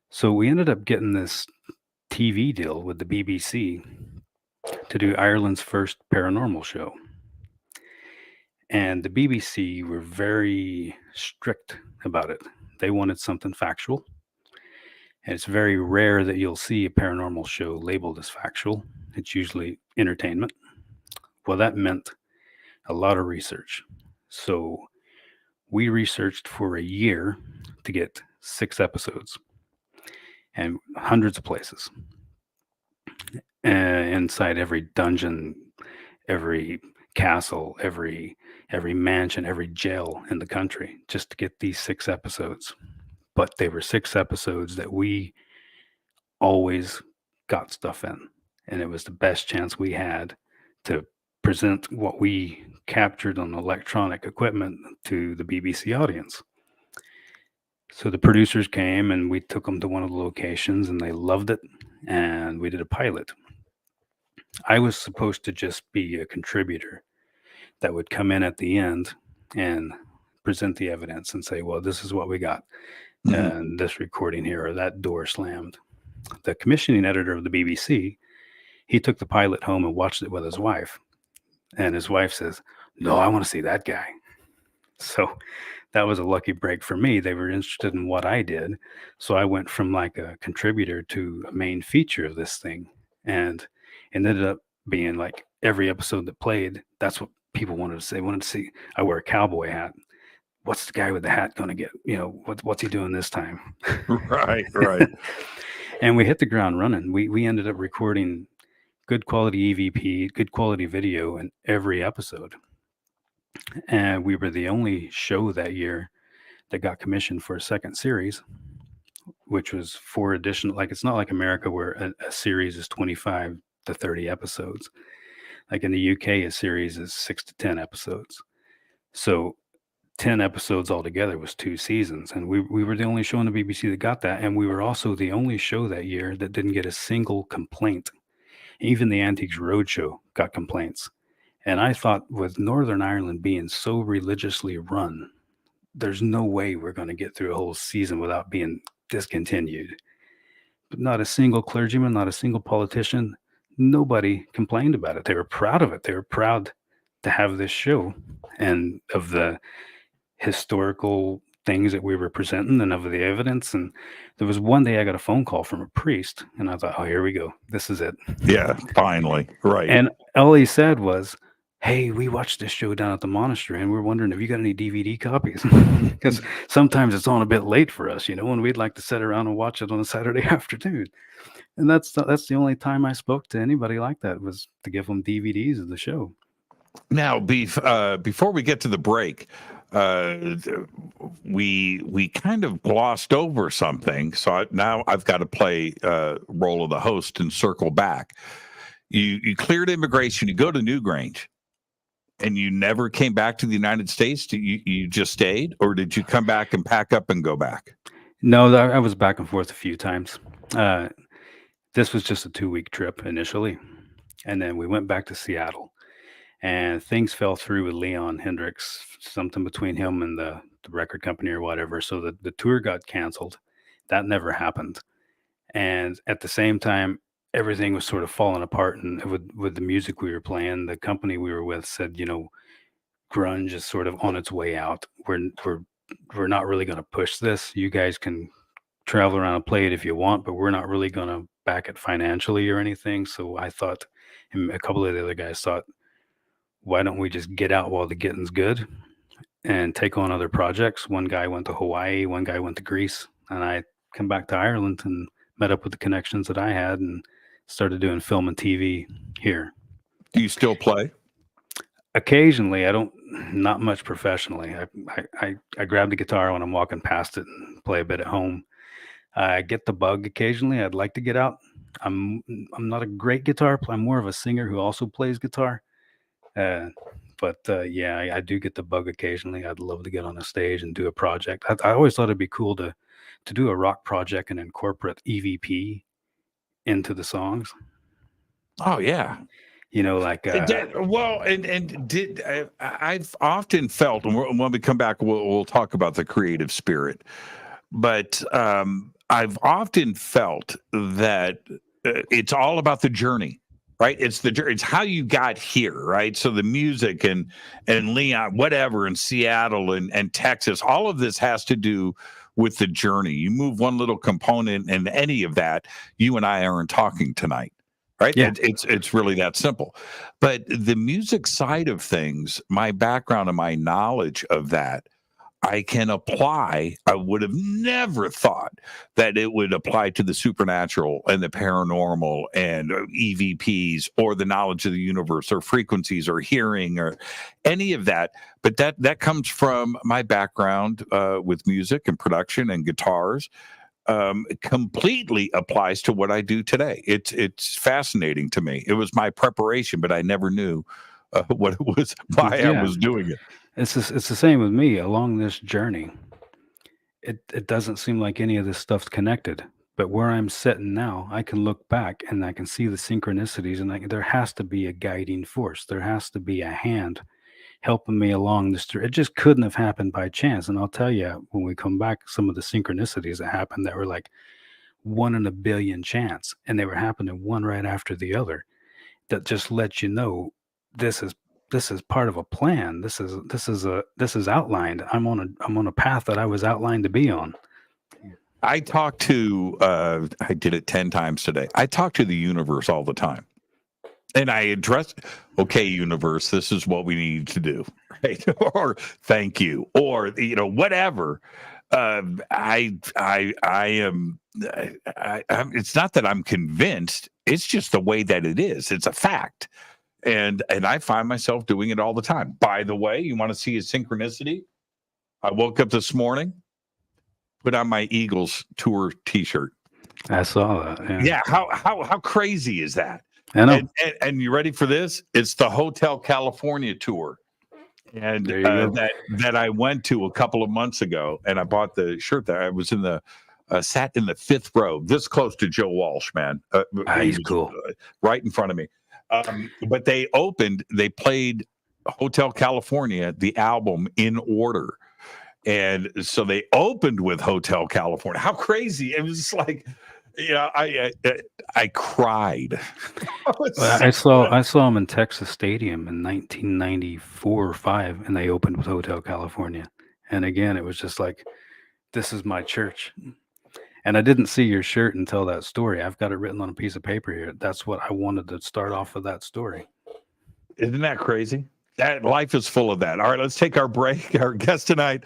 So we ended up getting this TV deal with the BBC to do Ireland's first paranormal show. And the BBC were very strict about it. They wanted something factual. And it's very rare that you'll see a paranormal show labeled as factual. It's usually entertainment. Well, that meant a lot of research. So we researched for a year to get 6 episodes and hundreds of places. Inside every dungeon, every castle, every mansion, every jail in the country, just to get these 6 episodes. But they were 6 episodes that we always got stuff in, and it was the best chance we had to present what we captured on electronic equipment to the BBC audience. So the producers came, and we took them to one of the locations, and they loved it, and we did a pilot. I was supposed to just be a contributor that would come in at the end and present the evidence and say, well, this is what we got. And this recording here, or that door slammed. The commissioning editor of the BBC, he took the pilot home and watched it with his wife. And his wife says, no, I want to see that guy. So that was a lucky break for me. They were interested in what I did. So I went from like a contributor to a main feature of this thing. And it ended up being like every episode that played, that's what people wanted to say. Wanted to see, I wear a cowboy hat. What's the guy with the hat going to get? What's he doing this time? Right. And we hit the ground running. We ended up recording good quality EVP, good quality video in every episode. And we were the only show that year that got commissioned for a second series, which was 4 additional, like it's not like America where a series is 25 to 30 episodes. Like in the UK, a series is 6 to 10 episodes. So 10 episodes altogether was 2 seasons. And we were the only show on the BBC that got that. And we were also the only show that year that didn't get a single complaint Even the Antiques Roadshow got complaints. And I thought with Northern Ireland being so religiously run, there's no way we're going to get through a whole season without being discontinued. But not a single clergyman, not a single politician, nobody complained about it. They were proud of it. They were proud to have this show and of the historical things that we were presenting and of the evidence. And there was one day I got a phone call from a priest, and I thought, oh, here we go. This is it. Yeah, finally. Right. And all he said was, hey, we watched this show down at the monastery, and we're wondering if you got any DVD copies. Because sometimes it's on a bit late for us, and we'd like to sit around and watch it on a Saturday afternoon. And that's the only time I spoke to anybody like that, was to give them DVDs of the show. Now, before we get to the break, we kind of glossed over something. So now I've got to play role of the host and circle back. You cleared immigration. You go to Newgrange, and you never came back to the United States. You just stayed, or did you come back and pack up and go back? No, I was back and forth a few times. This was just a 2-week trip initially, and then we went back to Seattle. And things fell through with Leon Hendricks, something between him and the record company or whatever. So the tour got canceled. That never happened. And at the same time, everything was sort of falling apart. And with the music we were playing, the company we were with said, grunge is sort of on its way out. We're not really going to push this. You guys can travel around and play it if you want, but we're not really going to back it financially or anything. So I thought, and a couple of the other guys thought, why don't we just get out while the getting's good and take on other projects? One guy went to Hawaii, one guy went to Greece, and I come back to Ireland and met up with the connections that I had and started doing film and TV here. Do you still play? Occasionally. Not much professionally. I grab the guitar when I'm walking past it and play a bit at home. I get the bug occasionally. I'd like to get out. I'm not a great guitar player. I'm more of a singer who also plays guitar. Yeah, I do get the bug occasionally. I'd love to get on a stage and do a project. I always thought it'd be cool to do a rock project and incorporate EVP into the songs. Oh yeah. I've often felt, and when we come back, we'll talk about the creative spirit. But I've often felt that it's all about the journey. Right, it's how you got here, right? So the music and Leon, whatever, in Seattle and Texas, all of this has to do with the journey. You move one little component, and any of that, you and I aren't talking tonight, right? Yeah. It's really that simple. But the music side of things, my background and my knowledge of that, I can apply. I would have never thought that it would apply to the supernatural and the paranormal and EVPs or the knowledge of the universe or frequencies or hearing or any of that. But that comes from my background with music and production and guitars. Completely applies to what I do today. It's fascinating to me. It was my preparation, but I never knew what it was, why I was doing it. It's the same with me along this journey. It doesn't seem like any of this stuff's connected, but where I'm sitting now, I can look back and I can see the synchronicities, and there has to be a guiding force. There has to be a hand helping me along this. It just couldn't have happened by chance. And I'll tell you, when we come back, some of the synchronicities that happened that were like 1 in a billion chance, and they were happening one right after the other, that just lets you know this is part of a plan. This is outlined. I'm on a path that I was outlined to be on. I talk to I did it 10 times today. I talk to the universe all the time. And I address, okay, universe, this is what we need to do, right? Or thank you, or whatever. I'm. It's not that I'm convinced. It's just the way that it is. It's a fact, and I find myself doing it all the time. By the way, you want to see a synchronicity? I woke up this morning, put on my Eagles tour T-shirt. I saw that. Yeah. How crazy is that? I know. And you ready for this? It's the Hotel California tour, and that I went to a couple of months ago, and I bought the shirt there. I was in the sat in the 5th row, this close to Joe Walsh, man. He's cool. Right in front of me. But they played Hotel California, the album, in order. And so they opened with Hotel California. How crazy. It was like, I cried. I saw him in Texas Stadium in 1994 or 5, and they opened with Hotel California. And again, it was just like, this is my church. And I didn't see your shirt until that story. I've got it written on a piece of paper here. That's what I wanted to start off with, that story. Isn't that crazy? That life is full of that. All right, let's take our break. Our guest tonight.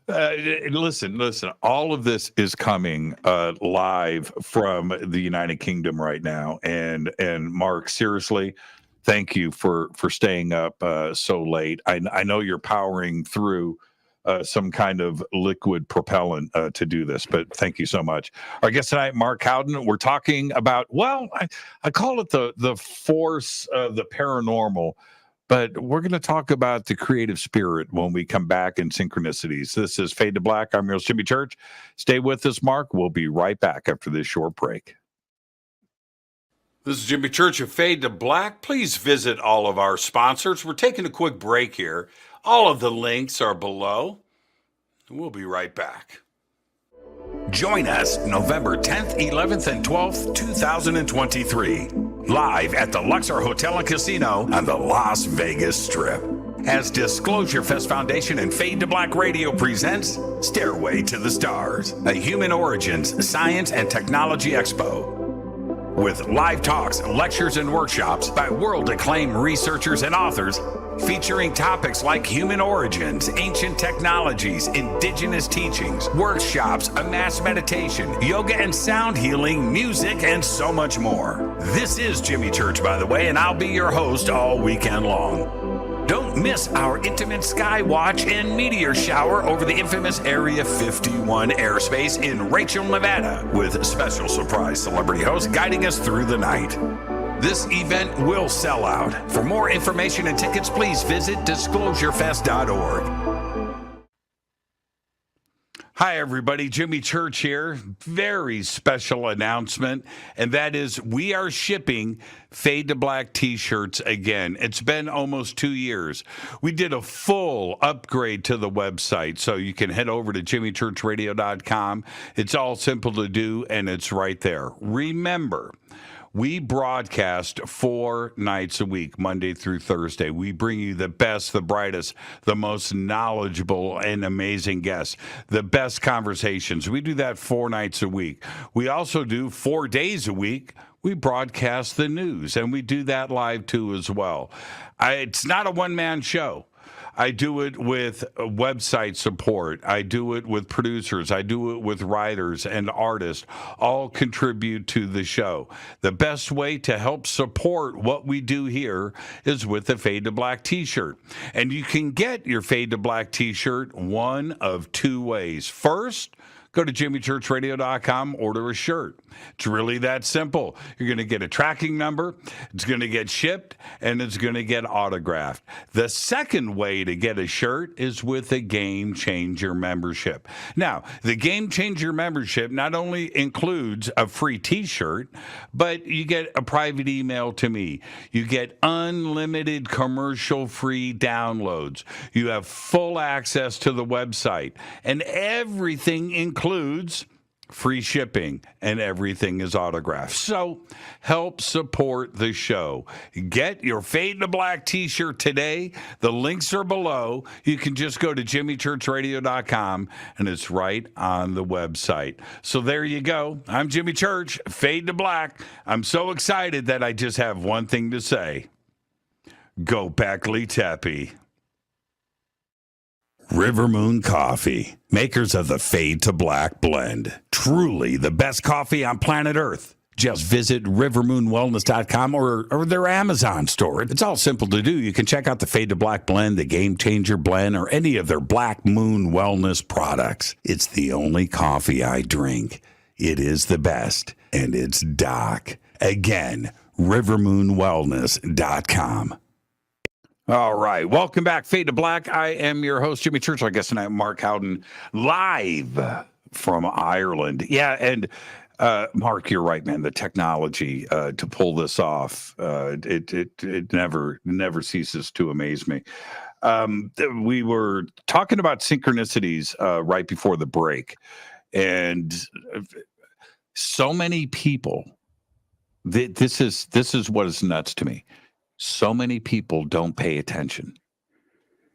Listen. All of this is coming live from the United Kingdom right now. And Mark, seriously, thank you for staying up so late. I know you're powering through some kind of liquid propellant to do this, but thank you so much. Our guest tonight, Mark Cowden. We're talking about, well, I call it the force of the paranormal. But we're going to talk about the creative spirit when we come back in Synchronicities. This is Fade to Black. I'm your host, Jimmy Church. Stay with us, Mark. We'll be right back after this short break. This is Jimmy Church of Fade to Black. Please visit all of our sponsors. We're taking a quick break here. All of the links are below. We'll be right back. Join us November 10th, 11th, and 12th, 2023. Live at the Luxor Hotel and Casino on the Las Vegas Strip. As Disclosure Fest Foundation and Fade to Black Radio presents Stairway to the Stars, a Human Origins Science and Technology Expo. With live talks, lectures, and workshops by world-acclaimed researchers and authors featuring topics like human origins, ancient technologies, indigenous teachings, workshops, a mass meditation, yoga and sound healing, music, and so much more. This is Jimmy Church, by the way, and I'll be your host all weekend long. Don't miss our intimate sky watch and meteor shower over the infamous Area 51 airspace in Rachel, Nevada, with special surprise celebrity hosts guiding us through the night. This event will sell out. For more information and tickets, please visit disclosurefest.org. Hi, everybody. Jimmy Church here. Very special announcement, and that is we are shipping Fade to Black t-shirts again. It's been almost 2 years. We did a full upgrade to the website, so you can head over to jimmychurchradio.com. It's all simple to do, and it's right there. Remember, we broadcast 4 nights a week, Monday through Thursday. We bring you the best, the brightest, the most knowledgeable and amazing guests, the best conversations. We do that 4 nights a week. We also do 4 days a week. We broadcast the news, and we do that live too as well. It's not a one-man show. I do it with website support. I do it with producers. I do it with writers and artists. All contribute to the show. The best way to help support what we do here is with the Fade to Black t-shirt. And you can get your Fade to Black t-shirt one of 2 ways. First, go to jimmychurchradio.com, order a shirt. It's really that simple. You're going to get a tracking number, it's going to get shipped, and it's going to get autographed. The second way to get a shirt is with a Game Changer membership. Now, the Game Changer membership not only includes a free t-shirt, but you get a private email to me. You get unlimited commercial-free downloads. You have full access to the website, and everything includes free shipping, and everything is autographed. So help support the show. Get your Fade to Black t-shirt today. The links are below. You can just go to jimmychurchradio.com, and it's right on the website. So there you go. I'm Jimmy Church, Fade to Black. I'm so excited that I just have one thing to say. Go Beckley Teppy. River Moon Coffee, makers of the Fade to Black blend. Truly the best coffee on planet Earth. Just visit rivermoonwellness.com or their Amazon store. It's all simple to do. You can check out the Fade to Black blend, the Game Changer blend, or any of their Black Moon Wellness products. It's the only coffee I drink. It is the best, and it's Doc. Again, rivermoonwellness.com. All right. Welcome back, Fade to Black. I am your host, Jimmy Church. I guess tonight, Mark Cowden, live from Ireland. Yeah, and Mark, you're right, man. The technology to pull this off, it never ceases to amaze me. We were talking about synchronicities right before the break, and so many people. This is what is nuts to me. So many people don't pay attention.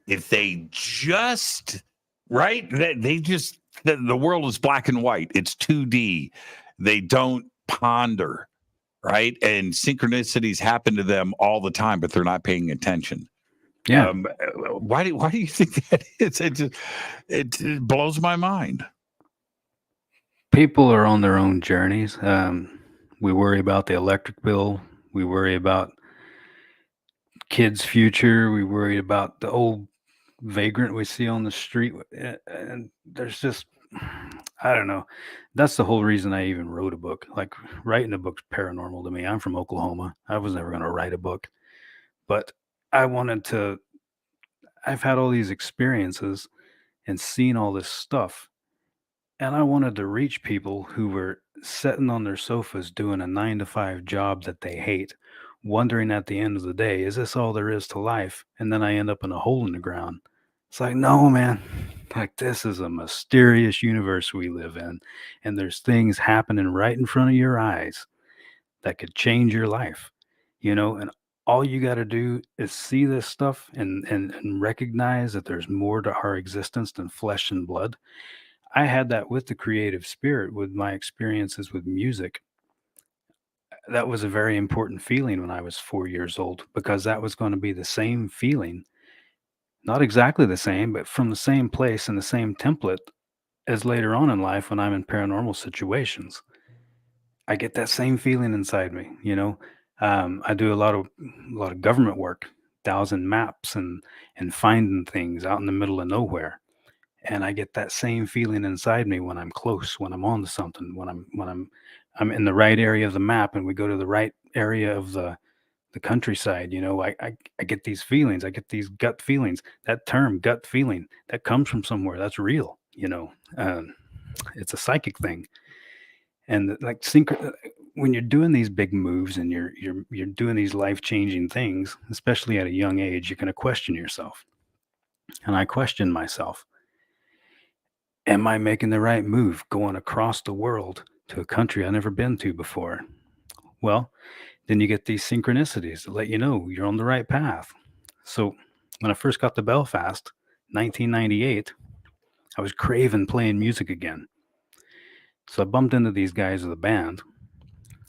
If they just right, they just the world is black and white. It's 2D. They don't ponder, right? And synchronicities happen to them all the time, but they're not paying attention. Yeah. Why do you think that is? It blows my mind. People are on their own journeys. We worry about the electric bill. We worry about kids' future. We worry about the old vagrant we see on the street. And there's just, I don't know. That's the whole reason I even wrote a book. Like, writing a book's paranormal to me. I'm from Oklahoma. I was never going to write a book, but I wanted to. I've had all these experiences and seen all this stuff. And I wanted to reach people who were sitting on their sofas doing a 9 to 5 job that they hate, wondering at the end of the day, is this all there is to life? And then I end up in a hole in the ground. It's like, no, man. Like, this is a mysterious universe we live in. And there's things happening right in front of your eyes that could change your life, and all you got to do is see this stuff and recognize that there's more to our existence than flesh and blood. I had that with the creative spirit, with my experiences with music. That was a very important feeling when I was 4 years old, because that was going to be the same feeling, not exactly the same, but from the same place and the same template as later on in life when I'm in paranormal situations. I get that same feeling inside me. I do a lot of government work, dowsing maps and finding things out in the middle of nowhere. And I get that same feeling inside me when I'm close, when I'm on to something, when I'm in the right area of the map and we go to the right area of the countryside. I get these feelings. I get these gut feelings. That term, gut feeling, that comes from somewhere. That's real. It's a psychic thing. And like when you're doing these big moves and you're doing these life-changing things, especially at a young age, you're going to question yourself. And I question myself. Am I making the right move going across the world to a country I've never been to before? Well, then you get these synchronicities that let you know you're on the right path. So when I first got to Belfast, 1998, I was craving playing music again. So I bumped into these guys with a band,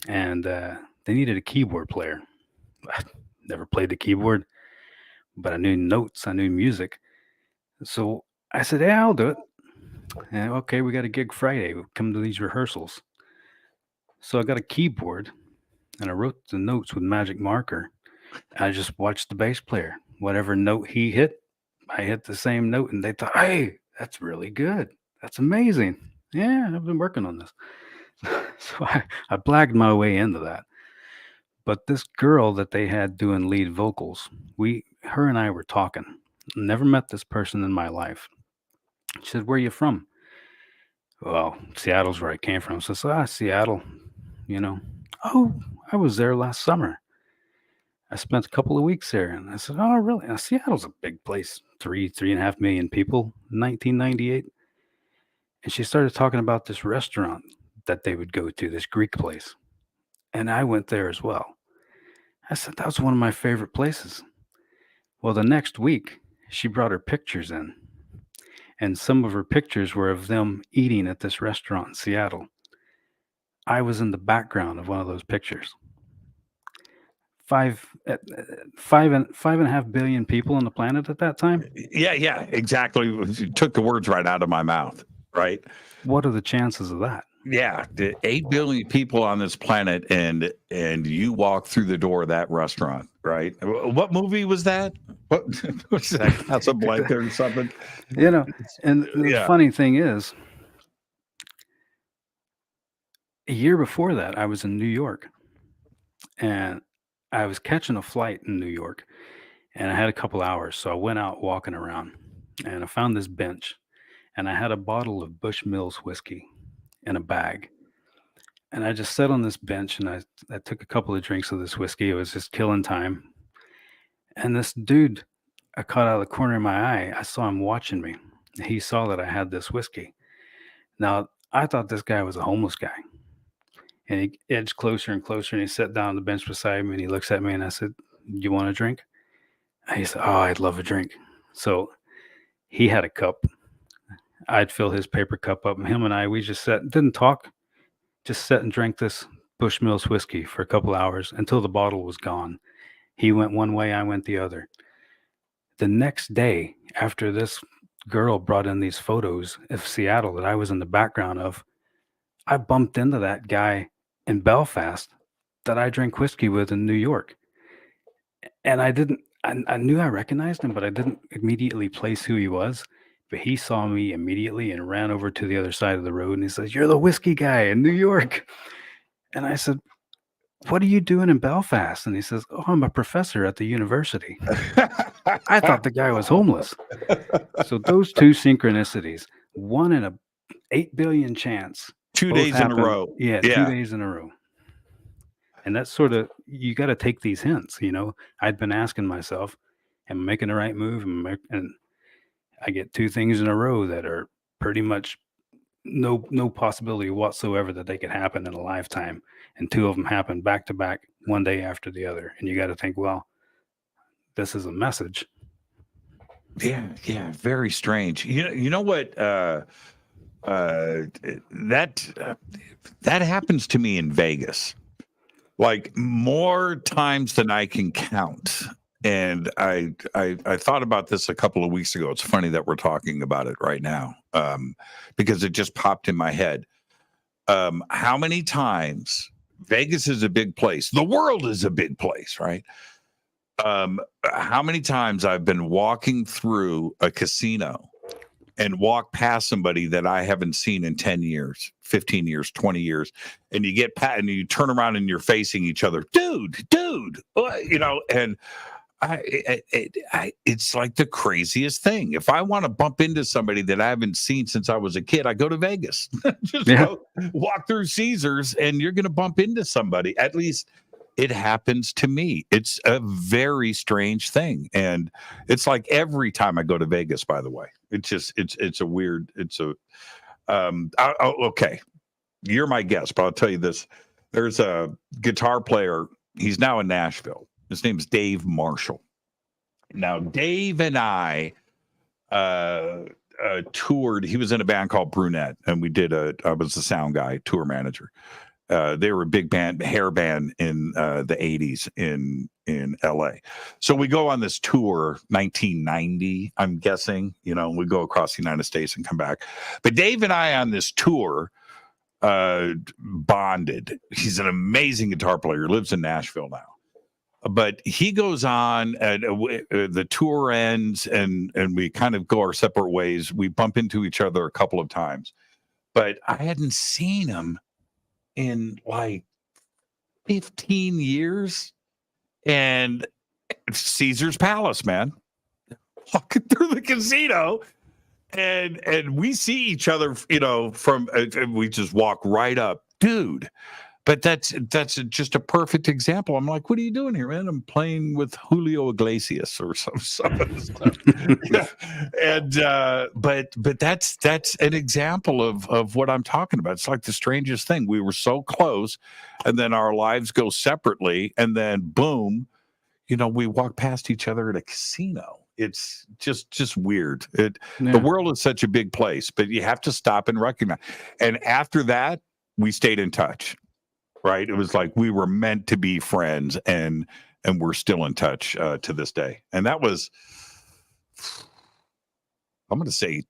and they needed a keyboard player. I never played the keyboard, but I knew notes, I knew music. So I said, "Hey, I'll do it." And okay, we got a gig Friday. We'll come to these rehearsals. So I got a keyboard and I wrote the notes with magic marker. I just watched the bass player. Whatever note he hit, I hit the same note, and they thought, "Hey, that's really good. That's amazing. Yeah, I've been working on this." So I blagged my way into that. But this girl that they had doing lead vocals, her and I were talking. Never met this person in my life. She said, "Where are you from?" Well, Seattle's where I came from. So I said, Seattle, you know. "Oh, I was there last summer. I spent a couple of weeks there." And I said, "Oh, really?" Now, Seattle's a big place, 3.5 million people, 1998. And she started talking about this restaurant that they would go to, this Greek place. And I went there as well. I said, "That was one of my favorite places." Well, the next week, she brought her pictures in. And some of her pictures were of them eating at this restaurant in Seattle. I was in the background of one of those pictures. 5.5 billion people on the planet at that time. Yeah, exactly. You took the words right out of my mouth, right? What are the chances of that? Yeah, the 8 billion people on this planet, and you walk through the door of that restaurant, right? What movie was that? What was that? Casablanca or something? And the funny thing is, a year before that, I was in New York, and I was catching a flight in New York, and I had a couple hours, so I went out walking around, and I found this bench, and I had a bottle of Bushmills whiskey in a bag. And I just sat on this bench and I took a couple of drinks of this whiskey. It was just killing time. And this dude, I caught out of the corner of my eye, I saw him watching me. He saw that I had this whiskey. Now, I thought this guy was a homeless guy. And he edged closer and closer and he sat down on the bench beside me and he looks at me and I said, "You want a drink?" And he said, "Oh, I'd love a drink." So he had a cup. I'd fill his paper cup up, and him and I, we just sat, didn't talk, just sat and drank this Bushmills whiskey for a couple hours until the bottle was gone. He went one way, I went the other. The next day, after this girl brought in these photos of Seattle that I was in the background of, I bumped into that guy in Belfast that I drank whiskey with in New York. And I knew I recognized him, but I didn't immediately place who he was. But he saw me immediately and ran over to the other side of the road and he says, "You're the whiskey guy in New York." And I said, "What are you doing in Belfast?" And he says, "Oh, I'm a professor at the university." I thought the guy was homeless. So those two synchronicities, one in a 8 billion chance. 2 both days in a happened- row. Yeah, 2 days in a row. And that's sort of, you got to take these hints, you know. I'd been asking myself, am I making the right move? And I get 2 things in a row that are pretty much no possibility whatsoever that they could happen in a lifetime. And 2 of them happen back to back, one day after the other. And you got to think, well, this is a message. Yeah, very strange. You know what? That happens to me in Vegas, like more times than I can count. And I thought about this a couple of weeks ago. It's funny that we're talking about it right now, because it just popped in my head. How many times Vegas is a big place? The world is a big place, right? How many times I've been walking through a casino and walk past somebody that I haven't seen in 10 years, 15 years, 20 years, and you get and you turn around and you're facing each other, dude, you know, and it's like the craziest thing. If I want to bump into somebody that I haven't seen since I was a kid, I go to Vegas. Just go walk through Caesars and you're going to bump into somebody. At least it happens to me. It's a very strange thing. And it's like every time I go to Vegas, by the way, it's a weird, okay. You're my guest, but I'll tell you this. There's a guitar player. He's now in Nashville. His name's Dave Marshall. Now, Dave and I toured. He was in a band called Brunette, and I was the sound guy, tour manager. They were a big band, hair band in the 80s in LA. So we go on this tour, 1990, I'm guessing, you know, we go across the United States and come back. But Dave and I on this tour bonded. He's an amazing guitar player, lives in Nashville now. But he goes on, and the tour ends, and we kind of go our separate ways. We bump into each other a couple of times. But I hadn't seen him in like 15 years. And Caesar's Palace, man. Walking through the casino. And we see each other, you know, from we just walk right up, dude. But that's just a perfect example. I'm like, what are you doing here, man? I'm playing with Julio Iglesias or something. Yeah. And but that's an example of what I'm talking about. It's like the strangest thing. We were so close, and then our lives go separately, and then boom, you know, we walk past each other at a casino. It's just weird. The world is such a big place, but you have to stop and recognize. And after that, we stayed in touch. Right. It was like we were meant to be friends, and we're still in touch to this day. And that was, I'm going to say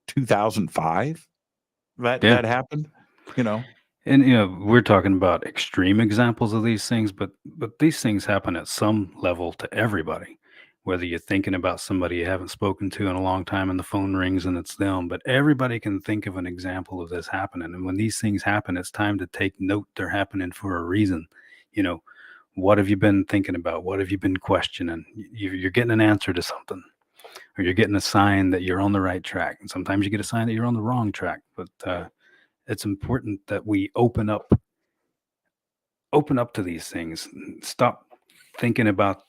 2005 that happened, you know. And, you know, we're talking about extreme examples of these things, but these things happen at some level to everybody. Whether you're thinking about somebody you haven't spoken to in a long time and the phone rings and it's them, but everybody can think of an example of this happening. And when these things happen, it's time to take note they're happening for a reason. You know, what have you been thinking about? What have you been questioning? You're getting an answer to something. or you're getting a sign that you're on the right track. And sometimes you get a sign that you're on the wrong track. But it's important that we open up to these things. Stop thinking about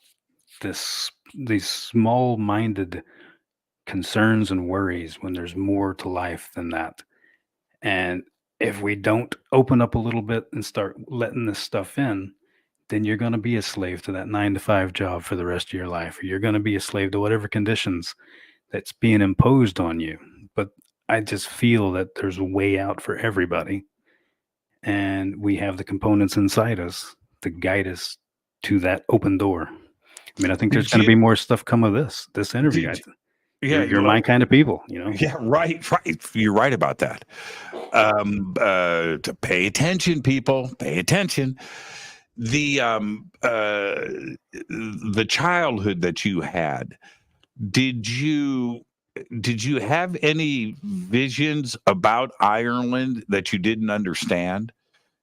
these small-minded concerns and worries when there's more to life than that. And if we don't open up a little bit and start letting this stuff in, then you're going to be a slave to that 9 to 5 job for the rest of your life, or you're going to be a slave to whatever conditions that's being imposed on you. But I just feel that there's a way out for everybody, and we have the components inside us to guide us to that open door. I mean, I think there's Did going to you? be more stuff come of this interview. Did Yeah, You're my kind of people, yeah, right. You're right about that. To pay attention, people, pay attention. The childhood that you had, did you have any visions about Ireland that you didn't understand?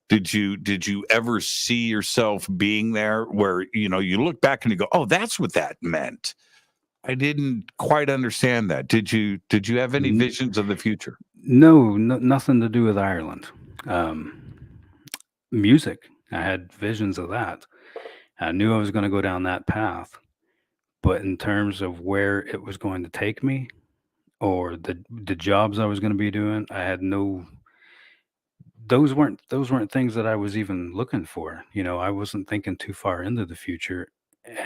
Did you ever see yourself being there where, you look back and you go, oh, that's what that meant? I didn't quite understand that. Did you have any visions of the future? No, nothing to do with Ireland. Music, I had visions of that. I knew I was going to go down that path, but in terms of where it was going to take me or the jobs I was going to be doing, I had no. Those weren't things that I was even looking for. I wasn't thinking too far into the future,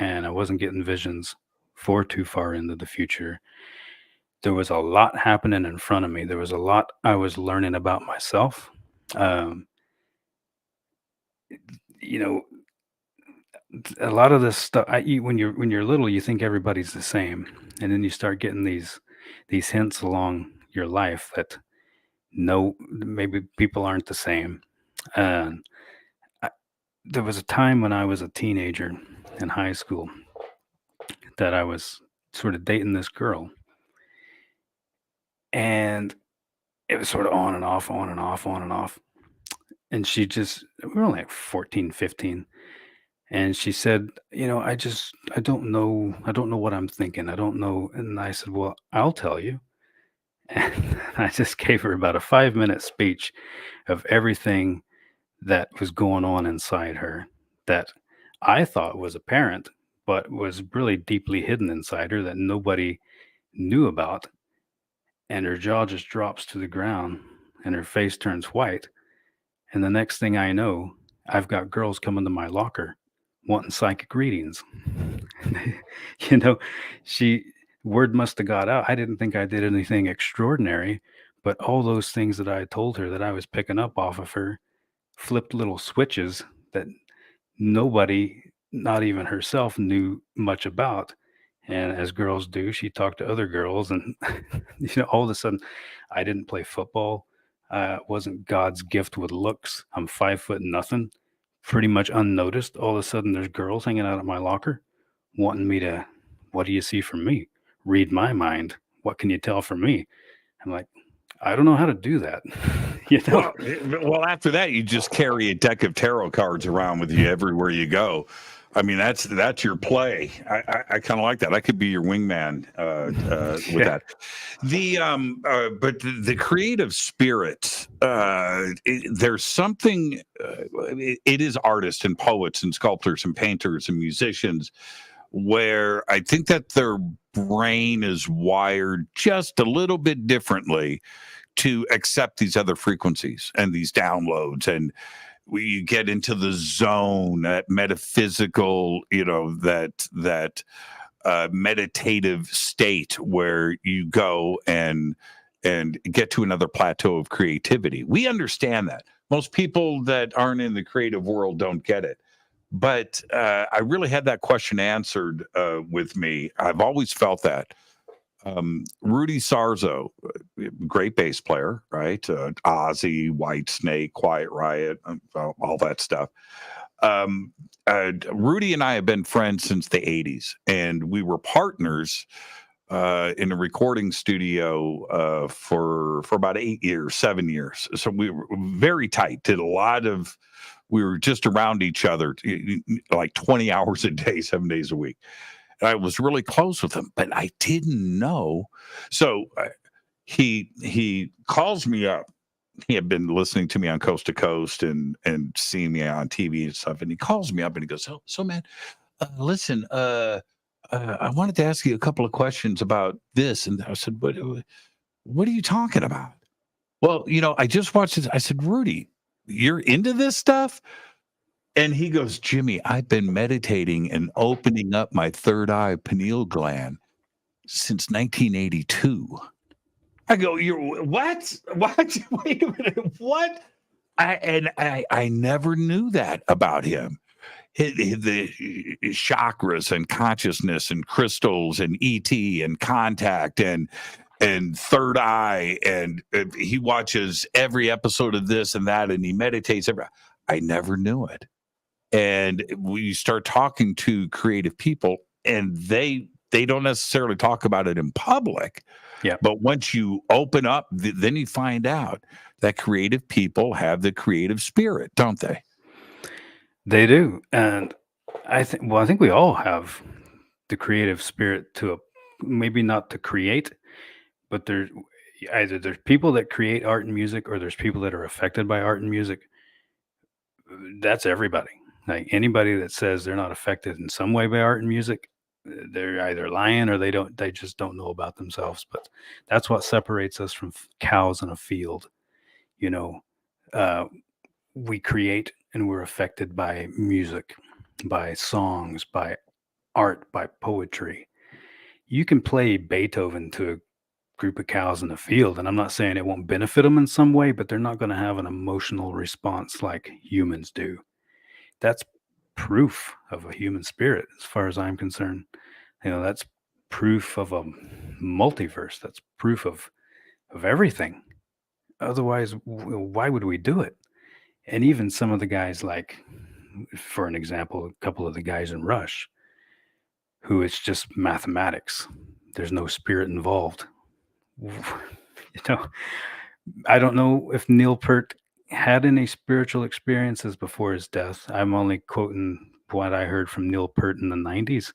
and I wasn't getting visions for too far into the future. There was a lot happening in front of me. There was a lot I was learning about myself. Um, you know, a lot of this stuff. When you're little, you think everybody's the same, and then you start getting these hints along your life that no, maybe people aren't the same. And I, there was a time when I was a teenager in high school that I was sort of dating this girl, and it was sort of on and off, on and off, on and off. And we were only like 14, 15. And she said, I don't know. I don't know what I'm thinking. I don't know. And I said, well, I'll tell you. And I just gave her about a 5-minute speech of everything that was going on inside her that I thought was apparent, but was really deeply hidden inside her that nobody knew about. And her jaw just drops to the ground and her face turns white. And the next thing I know, I've got girls coming to my locker wanting psychic readings. you know, she word must have got out. I didn't think I did anything extraordinary, but all those things that I told her that I was picking up off of her flipped little switches that nobody, not even herself, knew much about. And as girls do, she talked to other girls, and all of a sudden, I didn't play football. Wasn't God's gift with looks. I'm 5 foot nothing, pretty much unnoticed. All of a sudden, there's girls hanging out at my locker, wanting me to. What do you see from me? Read my mind. What can you tell from me? I'm like, I don't know how to do that. Well, after that, you just carry a deck of tarot cards around with you everywhere you go. I mean, that's your play. I kind of like that. I could be your wingman with that. But the creative spirit, there's something. It is artists and poets and sculptors and painters and musicians where I think that their brain is wired just a little bit differently to accept these other frequencies and these downloads, and you get into the zone, that metaphysical, that meditative state where you go and get to another plateau of creativity. We understand that. Most people that aren't in the creative world don't get it. But I really had that question answered with me. I've always felt that. Rudy Sarzo, great bass player, right? Ozzy, Whitesnake, Quiet Riot, all that stuff. Rudy and I have been friends since the 80s, and we were partners in a recording studio for about 7 years. So we were very tight, we were just around each other like 20 hours a day, 7 days a week. I was really close with him, but I didn't know. So he calls me up. He had been listening to me on Coast to Coast and seeing me on TV and stuff. And he calls me up and he goes, so man, listen, I wanted to ask you a couple of questions about this. And I said, what are you talking about? Well, I just watched this. I said, Rudy, you're into this stuff? And he goes, Jimmy, I've been meditating and opening up my third eye pineal gland since 1982. I go, you're what? What? Wait a minute. What? I never knew that about him. The chakras and consciousness and crystals and ET and contact and third eye, and he watches every episode of this and that, and he meditates I never knew it. And we start talking to creative people, and they don't necessarily talk about it in public. Yeah. But once you open up, then you find out that creative people have the creative spirit, don't they? They do. And I think we all have the creative spirit to maybe not to create, but there's people that create art and music, or there's people that are affected by art and music. That's everybody. Like anybody that says they're not affected in some way by art and music, they're either lying or they just don't know about themselves. But that's what separates us from cows in a field. We create and we're affected by music, by songs, by art, by poetry. You can play Beethoven to a group of cows in the field, and I'm not saying it won't benefit them in some way, but they're not going to have an emotional response like humans do. That's proof of a human spirit, as far as I'm concerned. That's proof of a multiverse. That's proof of everything. Otherwise, why would we do it? And even some of the guys, like, for an example, a couple of the guys in Rush, who it's just mathematics. There's no spirit involved. I don't know if Neil Peart had any spiritual experiences before his death. I'm only quoting what I heard from Neil Peart in the 90s.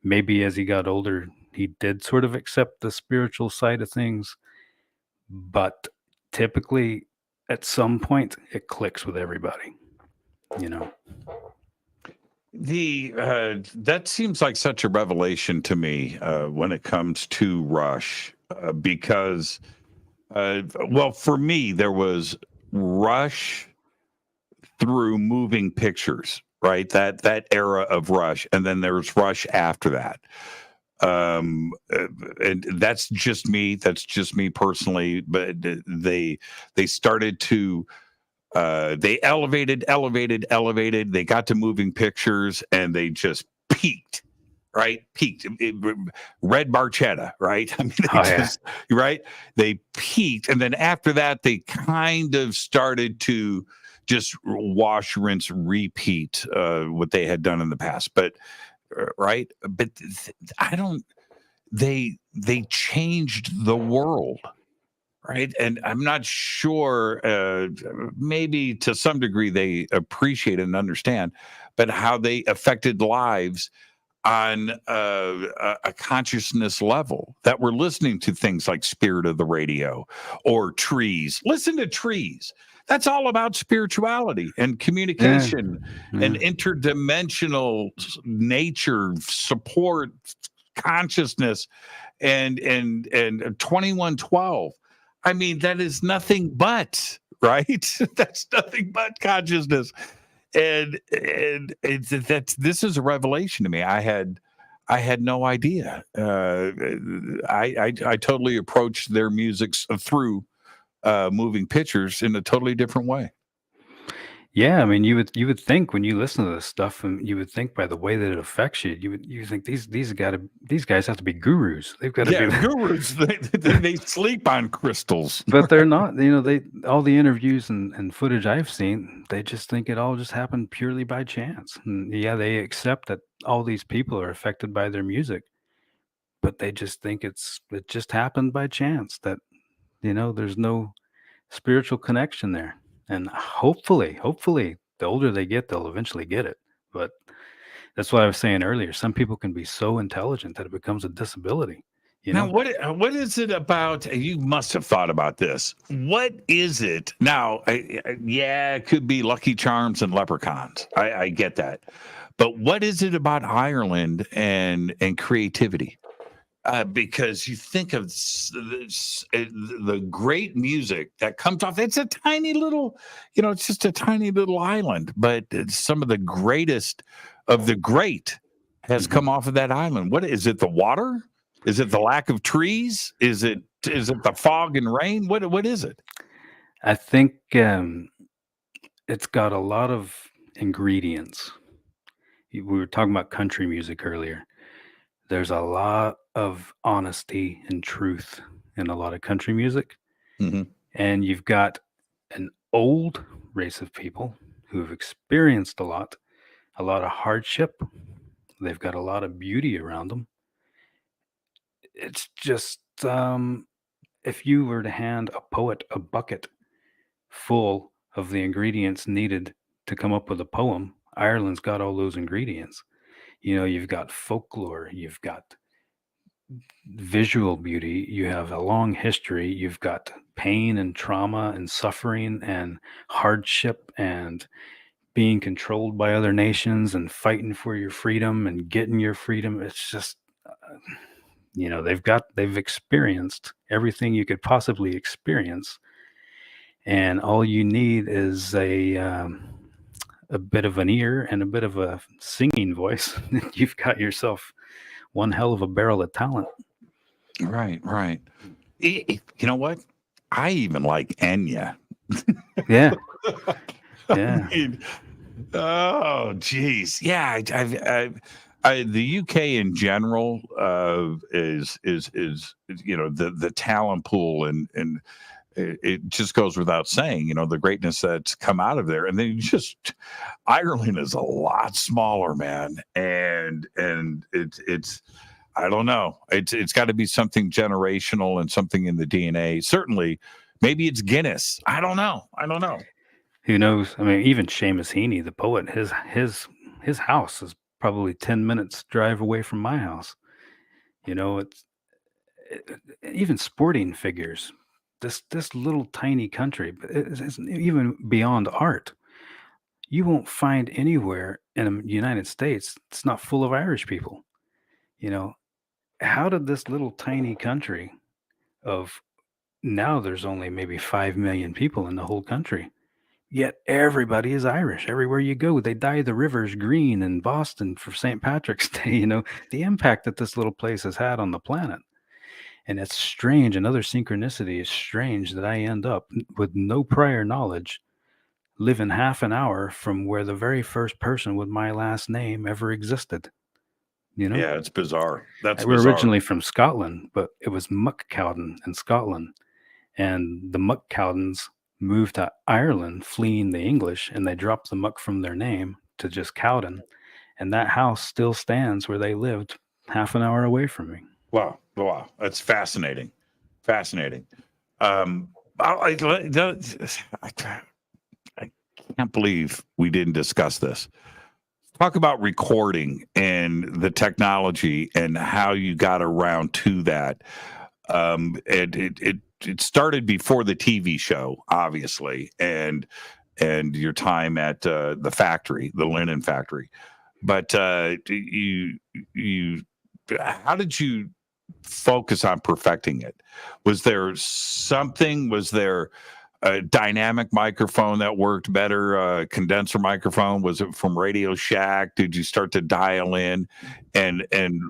Maybe as he got older, he did sort of accept the spiritual side of things. But typically, at some point, it clicks with everybody. That seems like such a revelation to me when it comes to Rush, because, well, for me, there was Rush through moving pictures, right? That era of Rush, and then there's Rush after that. And that's just me. That's just me personally. But they started to. They elevated. They got to moving pictures, and they just peaked, right? Peaked. Red Barchetta, right? I mean, right? They peaked, and then after that, they kind of started to just wash, rinse, repeat what they had done in the past. But right, but I don't. They changed the world. Right. And I'm not sure, maybe to some degree they appreciate and understand, but how they affected lives on a consciousness level, that we're listening to things like Spirit of the Radio or Trees. Listen to Trees. That's all about spirituality and communication and interdimensional nature, support, consciousness, and 2112. I mean, that is nothing but, right? That's nothing but consciousness. And this is a revelation to me. I had no idea. I totally approached their music through moving pictures in a totally different way. Yeah, I mean, you would think when you listen to this stuff, and you would think by the way that it affects you, you think these guys have to be gurus. They've got to be gurus. They sleep on crystals, but they're not. They all the interviews and footage I've seen, they just think it all just happened purely by chance. And yeah, they accept that all these people are affected by their music, but they just think it just happened by chance. That there's no spiritual connection there. And hopefully, the older they get, they'll eventually get it. But That's what I was saying earlier. Some people can be so intelligent that it becomes a disability. Now, what is it about? You must have thought about this. What is it now? Yeah, it could be Lucky Charms and leprechauns. I get that, but what is it about Ireland and creativity? Because you think of the great music that comes off. It's a tiny little, it's just a tiny little island, but it's some of the greatest of the great has come off of that island. What is it? The water? Is it the lack of trees? Is it the fog and rain? What is it? I think it's got a lot of ingredients. We were talking about country music earlier. There's a lot of honesty and truth in a lot of country music. Mm-hmm. And you've got an old race of people who've experienced a lot of hardship. They've got a lot of beauty around them. It's just, if you were to hand a poet a bucket full of the ingredients needed to come up with a poem, Ireland's got all those ingredients. You've got folklore, you've got visual beauty, you have a long history, you've got pain and trauma and suffering and hardship and being controlled by other nations and fighting for your freedom and getting your freedom. It's just, they've experienced everything you could possibly experience. And all you need is a bit of an ear and a bit of a singing voice. You've got yourself one hell of a barrel of talent. Right. You know what? I even like Enya. Yeah. Yeah. Oh, geez. Yeah. The UK in general is the talent pool and it just goes without saying, the greatness that's come out of there. And then Ireland is a lot smaller, man. And it's I don't know. It's got to be something generational and something in the DNA. Certainly, maybe it's Guinness. I don't know. Who knows? I mean, even Seamus Heaney, the poet, his house is probably 10 minutes drive away from my house. Even sporting figures. This little tiny country, but it's even beyond art. You won't find anywhere in the United States it's not full of Irish people. How did this little tiny country of now there's only maybe 5 million people in the whole country, yet everybody is Irish. Everywhere you go, they dye the rivers green in Boston for St. Patrick's Day. The impact that this little place has had on the planet. And it's strange. Another synchronicity is strange that I end up with no prior knowledge living half an hour from where the very first person with my last name ever existed. Yeah, it's bizarre. We're originally from Scotland, but it was Cowden in Scotland. And the Cowdens moved to Ireland, fleeing the English, and they dropped the muck from their name to just Cowden. And that house still stands where they lived half an hour away from me. Wow. That's fascinating. I can't believe we didn't discuss this. Talk about recording and the technology and how you got around to that. It started before the TV show, obviously, and your time at the factory, the linen factory. But you how did you focus on perfecting it? Was there something? Was there a dynamic microphone that worked better? A condenser microphone? Was it from Radio Shack? Did you start to dial in? And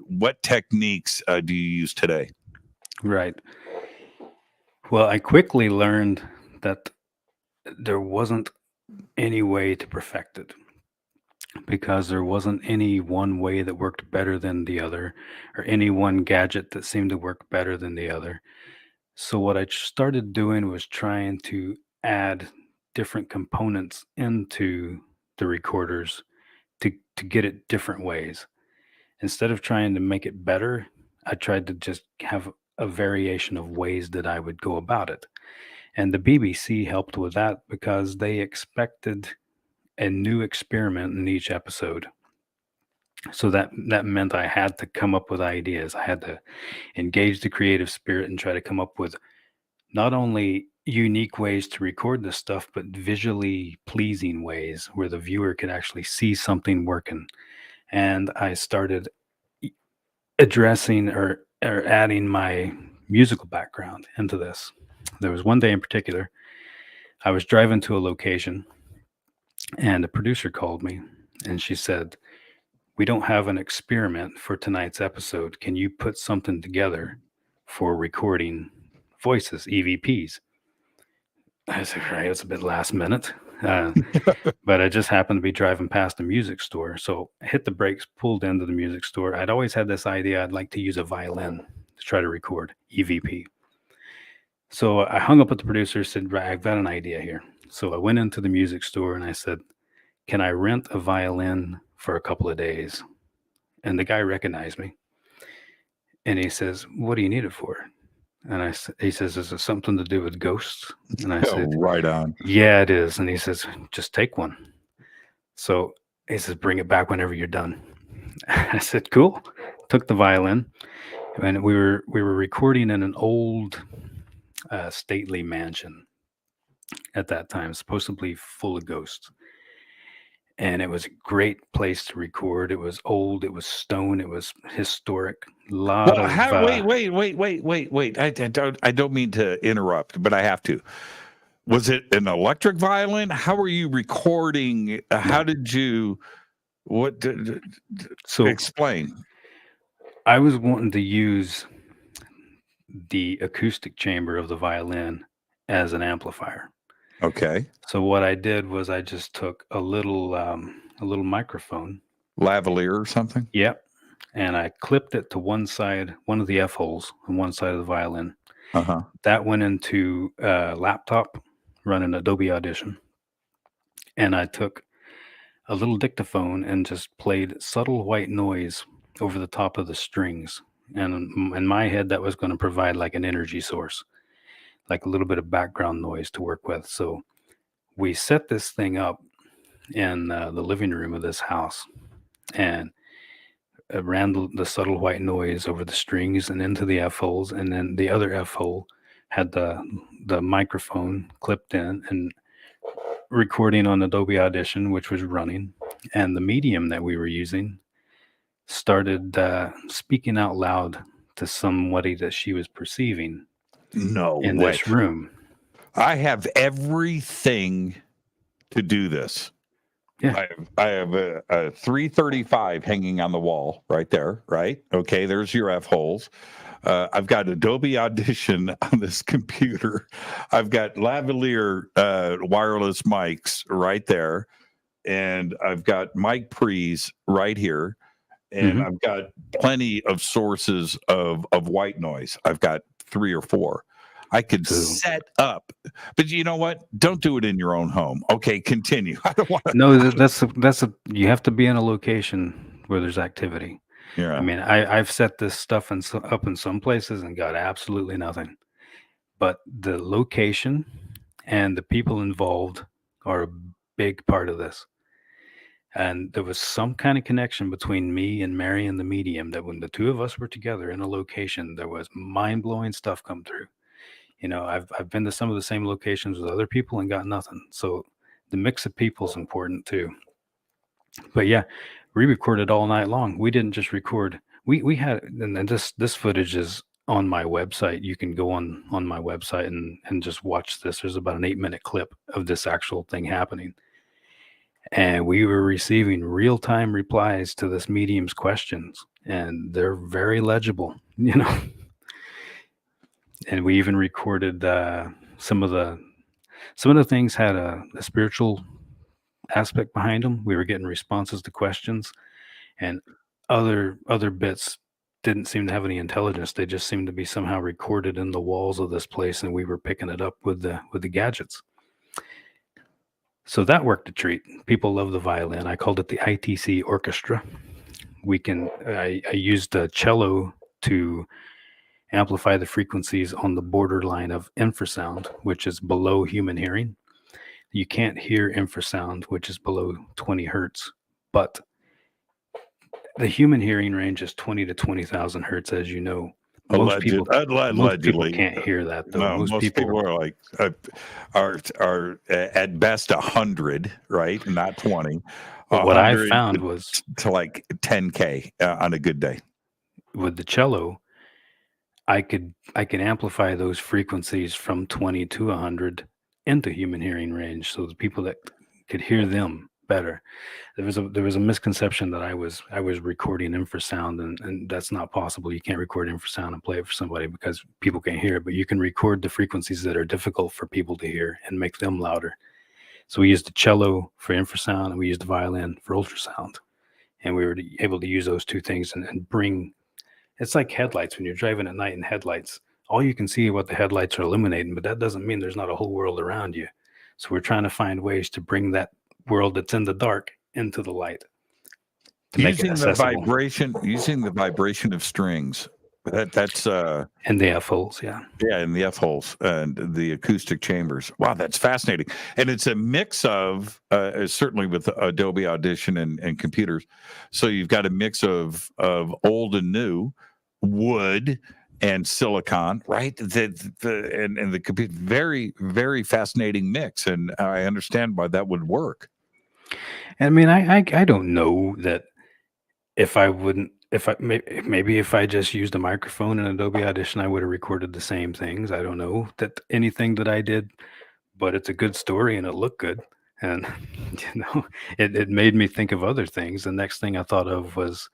what techniques do you use today? Right. Well, I quickly learned that there wasn't any way to perfect it, because there wasn't any one way that worked better than the other, or any one gadget that seemed to work better than the other. So what I started doing was trying to add different components into the recorders to get it different ways. Instead of trying to make it better, I tried to just have a variation of ways that I would go about it. And the BBC helped with that because they expected a new experiment in each episode. So that meant I had to come up with ideas. I had to engage the creative spirit and try to come up with not only unique ways to record this stuff, but visually pleasing ways where the viewer could actually see something working. And I started addressing or adding my musical background into this. There was one day in particular, I was driving to a location and a producer called me and she said, "We don't have an experiment for tonight's episode. Can you put something together for recording voices, EVPs?" I said, "Right, it's a bit last minute." But I just happened to be driving past a music store. So I hit the brakes, pulled into the music store. I'd always had this idea I'd like to use a violin to try to record EVP. So I hung up with the producer, said, "Right, I've got an idea here." So I went into the music store and I said, "Can I rent a violin for a couple of days?" And the guy recognized me. And he says, "What do you need it for?" And he says, "Is it something to do with ghosts?" And I said, Right on. "Yeah, it is." And he says, "Just take one." So he says, "Bring it back whenever you're done." I said, "Cool." Took the violin, and we were recording in an old, stately mansion at that time, supposedly full of ghosts. And it was a great place to record. It was old. It was stone. It was historic. Lot Well, of wait. I don't mean to interrupt, but I have to. Was it an electric violin? How were you recording? How did you? What? so Explain. I was wanting to use the acoustic chamber of the violin as an amplifier. Okay. So what I did was I just took a little microphone. Lavalier or something? Yep. And I clipped it to one side, one of the F holes on one side of the violin. Uh-huh. That went into a laptop running Adobe Audition. And I took a little dictaphone and just played subtle white noise over the top of the strings. And in my head, that was going to provide like an energy source, like a little bit of background noise to work with. So we set this thing up in the living room of this house and ran the subtle white noise over the strings and into the F holes. And then the other F hole had the microphone clipped in and recording on Adobe Audition, which was running. And the medium that we were using started speaking out loud to somebody that she was perceiving No in way. this room. I have everything to do this. Yeah. I have a 335 hanging on the wall right there, right? Okay, there's your F holes. I've got Adobe Audition on this computer. I've got lavalier wireless mics right there. And I've got mic pre's right here. And I've got plenty of sources of white noise. I've got 3 or 4. I could set up, but you know what? Don't do it in your own home. Okay, continue. I don't want to. No, that's you have to be in a location where there's activity. Yeah. I mean, I've set this stuff up in some places and got absolutely nothing. But the location and the people involved are a big part of this. And there was some kind of connection between me and Mary and the medium that when the two of us were together in a location, there was mind-blowing stuff come through. You know, I've been to some of the same locations with other people and got nothing. So the mix of people is important too. But yeah, we recorded all night long. We didn't just record. We had, and then this footage is on my website. You can go on my website and just watch this. There's about an 8-minute clip of this actual thing happening. And we were receiving real-time replies to this medium's questions, and they're very legible, you know. And we even recorded some of the things had a spiritual aspect behind them. We were getting responses to questions, and other bits didn't seem to have any intelligence. They just seemed to be somehow recorded in the walls of this place, and we were picking it up with the gadgets. So that worked a treat. People love the violin. I called it the ITC Orchestra. I used a cello to amplify the frequencies on the borderline of infrasound, which is below human hearing. You can't hear infrasound, which is below 20 hertz, but the human hearing range is 20 to 20,000 hertz, as you know. Most people Allegedly. can't hear that, though. No, most people are like are at best 100, right? Not 20. But what I 100 found was to like 10K on a good day. with the cello, I could amplify those frequencies from 20 to 100 into human hearing range, so the people that could hear them better. There was a misconception that I was recording infrasound, and that's not possible. You can't record infrasound and play it for somebody because people can't hear it, but you can record the frequencies that are difficult for people to hear and make them louder. So we used the cello for infrasound and we used the violin for ultrasound. And we were able to use those two things and bring, it's like headlights. When you're driving at night in headlights, all you can see is what the headlights are illuminating, but that doesn't mean there's not a whole world around you. So we're trying to find ways to bring that world that's in the dark into the light to make it accessible. Using the vibration of strings. That's and the F holes, yeah, and the F holes and the acoustic chambers. Wow, that's fascinating. And it's a mix of certainly with Adobe Audition and computers. So you've got a mix of old and new, wood and silicon, right? The computer, very, very fascinating mix, and I understand why that would work. I mean, I don't know that if I wouldn't, if I maybe if I just used a microphone in Adobe Audition, I would have recorded the same things. I don't know that anything that I did, but it's a good story and it looked good. And it made me think of other things. The next thing I thought of was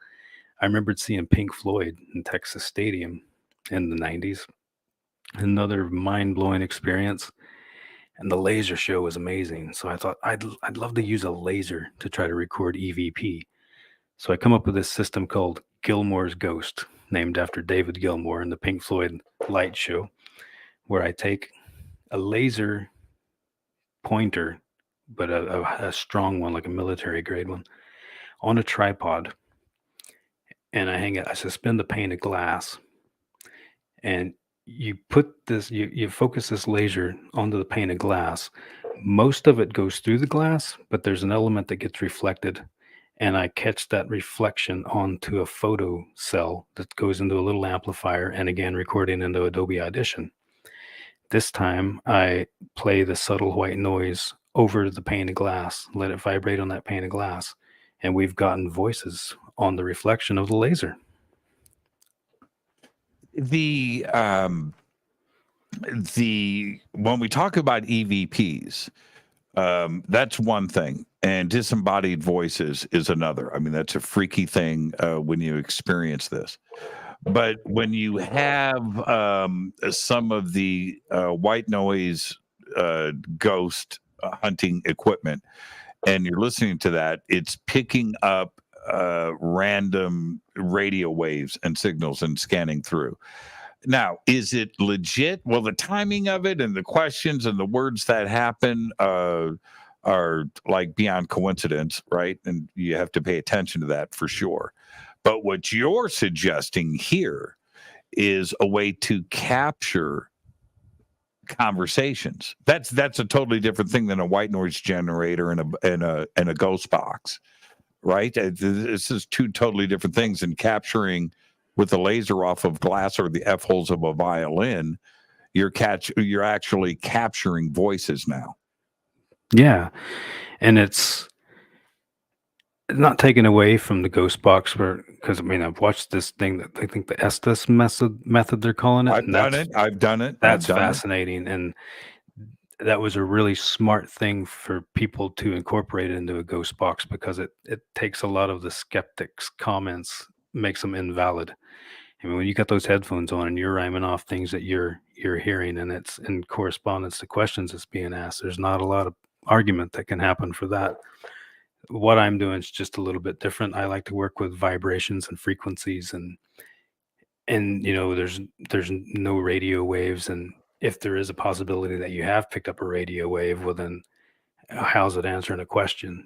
I remembered seeing Pink Floyd in Texas Stadium in the 90s. Another mind-blowing experience. And the laser show was amazing. So I thought I'd love to use a laser to try to record EVP. So I come up with this system called Gilmore's Ghost, named after David Gilmour in the Pink Floyd light show, where I take a laser pointer, but a strong one, like a military grade one, on a tripod. And I suspend a pane of glass. And you put this, you focus this laser onto the pane of glass. Most of it goes through the glass, but there's an element that gets reflected. And I catch that reflection onto a photo cell that goes into a little amplifier and again recording into Adobe Audition. This time I play the subtle white noise over the pane of glass, let it vibrate on that pane of glass, and we've gotten voices on the reflection of the laser. When we talk about EVPs, that's one thing, and disembodied voices is another. I mean, that's a freaky thing when you experience this. But when you have some of the white noise ghost hunting equipment, and you're listening to that, it's picking up random radio waves and signals and scanning through. Now, is it legit? Well, the timing of it and the questions and the words that happen are like beyond coincidence, right? And you have to pay attention to that for sure. But what you're suggesting here is a way to capture conversations. That's a totally different thing than a white noise generator and a ghost box, right? This is two totally different things. And capturing with a laser off of glass or the F holes of a violin, you're actually capturing voices now. Yeah, and it's not taken away from the ghost box, because I mean I've watched this thing that I think the Estes method they're calling it. I've done it. That's fascinating, and that was a really smart thing for people to incorporate into a ghost box because it takes a lot of the skeptics' comments, makes them invalid. I mean, when you got those headphones on and you're rhyming off things that you're hearing, and it's in correspondence to questions that's being asked, there's not a lot of argument that can happen for that. What I'm doing is just a little bit different. I like to work with vibrations and frequencies, and there's no radio waves, and if there is a possibility that you have picked up a radio wave, well then how's it answering a question?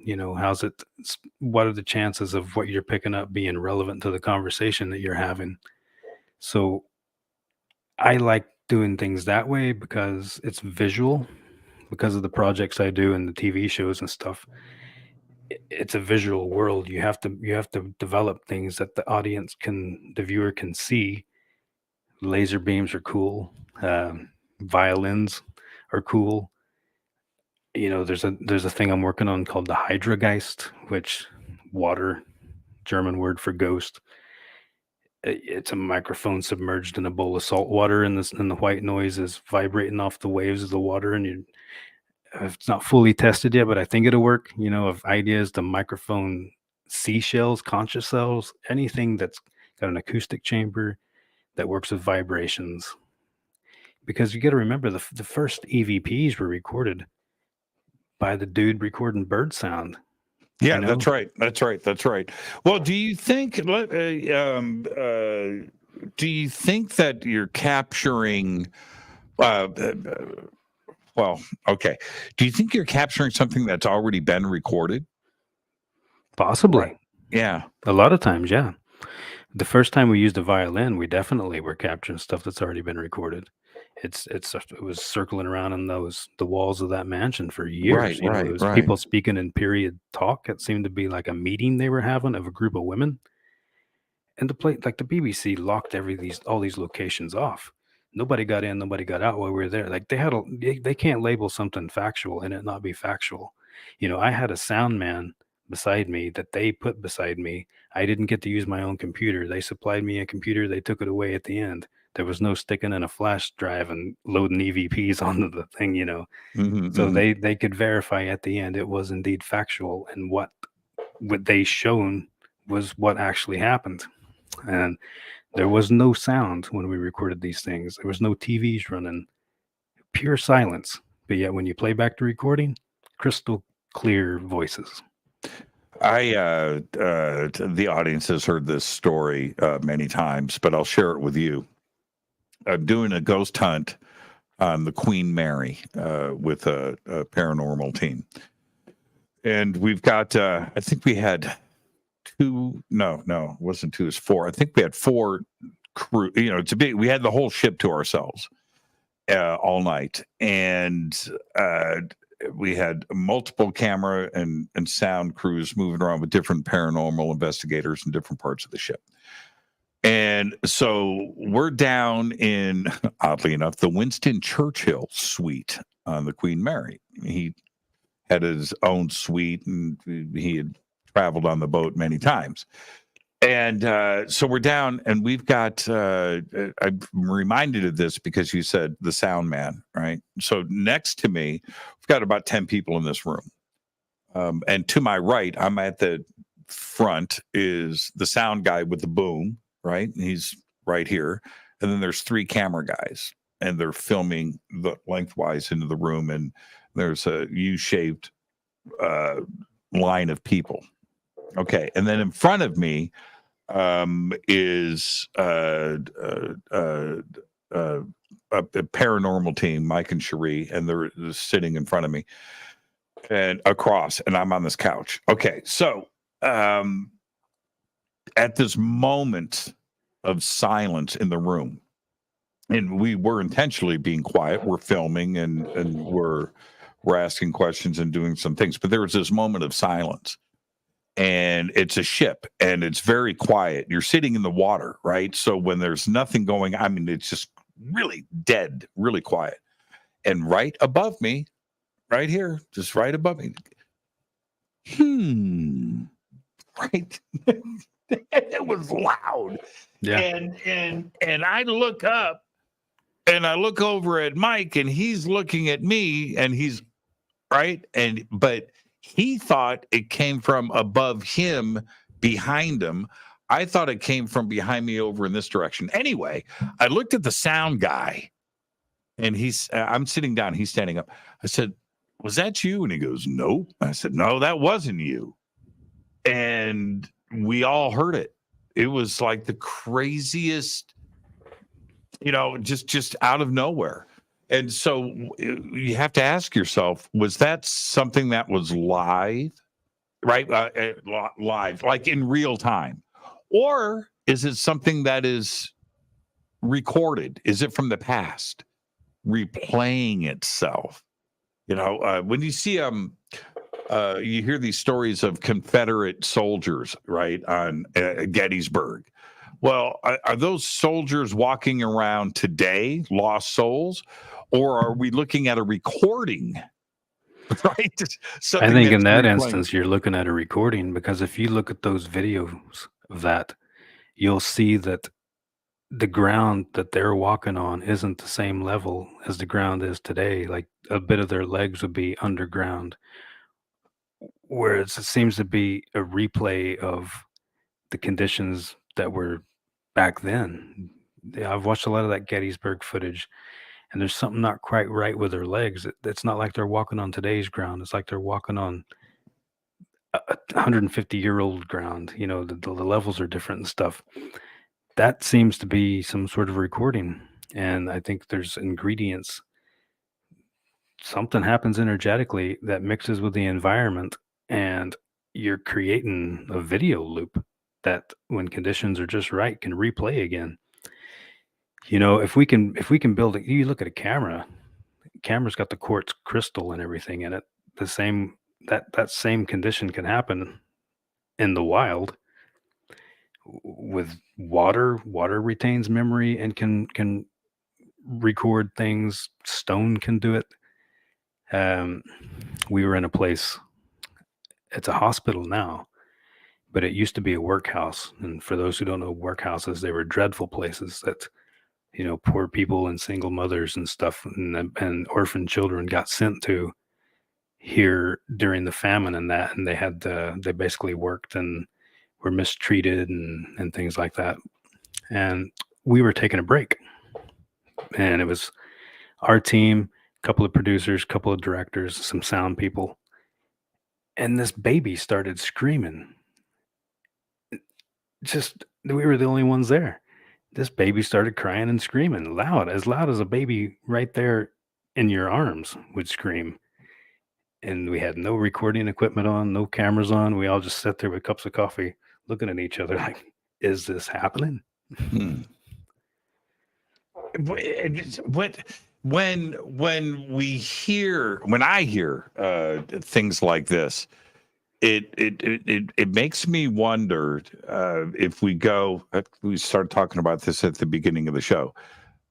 What are the chances of what you're picking up being relevant to the conversation that you're having? So I like doing things that way because it's visual, because of the projects I do and the TV shows and stuff. it's a visual world. You have to develop things that the viewer can see. Laser beams are cool. Violins are cool. There's a thing I'm working on called the Hydrageist, which water, German word for ghost. It's a microphone submerged in a bowl of salt water, and the white noise is vibrating off the waves of the water, and it's not fully tested yet, but I think it'll work. Of ideas to microphone seashells, conscious cells, anything that's got an acoustic chamber that works with vibrations. Because you got to remember the first EVPs were recorded by the dude recording bird sound. Yeah, that's right. That's right. That's right. Well, do you think that you're capturing well, okay. Do you think you're capturing something that's already been recorded? Possibly. Right. Yeah. A lot of times, yeah. The first time we used a violin, we definitely were capturing stuff that's already been recorded. It was circling around in the walls of that mansion for years. Right, It was right. people speaking in period talk. It seemed to be like a meeting they were having of a group of women. And the BBC locked all these locations off. Nobody got in, nobody got out while we were there. Like they can't label something factual and it not be factual. I had a sound man beside me that they put beside me. I didn't get to use my own computer. They supplied me a computer. They took it away at the end. There was no sticking in a flash drive and loading EVPs onto the thing. Mm-hmm, So they could verify at the end it was indeed factual, and what they shown was what actually happened. And there was no sound when we recorded these things. There was no TVs running, pure silence. But yet when you play back the recording, crystal clear voices. The audience has heard this story many times, but I'll share it with you. I'm doing a ghost hunt on the Queen Mary with a paranormal team. And we've got, I think we had two, no, it wasn't two, it's four. I think we had four crew, we had the whole ship to ourselves all night. And we had multiple camera and sound crews moving around with different paranormal investigators in different parts of the ship. And so we're down in, oddly enough, the Winston Churchill suite on the Queen Mary. He had his own suite, and he had traveled on the boat many times. And so we're down, and we've got, I'm reminded of this because you said the sound man, right? So next to me, we've got about 10 people in this room. And to my right, I'm at the front, is the sound guy with the boom, right? And he's right here. And then there's three camera guys, and they're filming the lengthwise into the room. And there's a U-shaped line of people. Okay. And then in front of me is a paranormal team, Mike and Cherie, and they're sitting in front of me and across, and I'm on this couch. Okay. So at this moment of silence in the room, and we were intentionally being quiet, we're filming and we're asking questions and doing some things, but there was this moment of silence. And it's a ship, and it's very quiet. You're sitting in the water, right? So when there's nothing going, I mean, it's just really dead, really quiet. And right above me, right here, just right above me, right? It was loud. Yeah. And I look up, and I look over at Mike, and he's looking at me, and he's right, but he thought it came from above him, behind him. I thought it came from behind me over in this direction. Anyway, I looked at the sound guy, and I'm sitting down. He's standing up. I said, "Was that you?" And he goes, "Nope." I said, "No, that wasn't you." And we all heard it. It was like the craziest, just out of nowhere. And so you have to ask yourself, was that something that was live, right? Live, like in real time? Or is it something that is recorded? Is it from the past, replaying itself? When you see You hear these stories of Confederate soldiers, right, on Gettysburg. Well, are those soldiers walking around today, lost souls, or are we looking at a recording, right? I Something think in that's that replaying. instance, you're looking at a recording, because if you look at those videos of that, you'll see that the ground that they're walking on isn't the same level as the ground is today. Like, a bit of their legs would be underground, whereas it seems to be a replay of the conditions that were back then. Yeah, I've watched a lot of that Gettysburg footage, and there's something not quite right with their legs. It's not like they're walking on today's ground. It's like they're walking on a 150-year-old ground. The levels are different and stuff. That seems to be some sort of recording, and I think there's ingredients. Something happens energetically that mixes with the environment, and you're creating a video loop that, when conditions are just right, can replay again. If we can build it, you look at a camera's got the quartz crystal and everything in it. The same that same condition can happen in the wild with water. Water retains memory and can record things. Stone can do it. We were in a place, it's a hospital now, but it used to be a workhouse. And for those who don't know, workhouses, they were dreadful places that, poor people and single mothers and stuff, and orphan children got sent to here during the famine and they basically worked and were mistreated and things like that. And we were taking a break, and it was our team, a couple of producers, a couple of directors, some sound people, and this baby started screaming. We were the only ones there. This baby started crying and screaming loud as a baby right there in your arms would scream. And we had no recording equipment on, no cameras on. We all just sat there with cups of coffee looking at each other like, is this happening? What when I hear things like this, it makes me wonder if we started talking about this at the beginning of the show,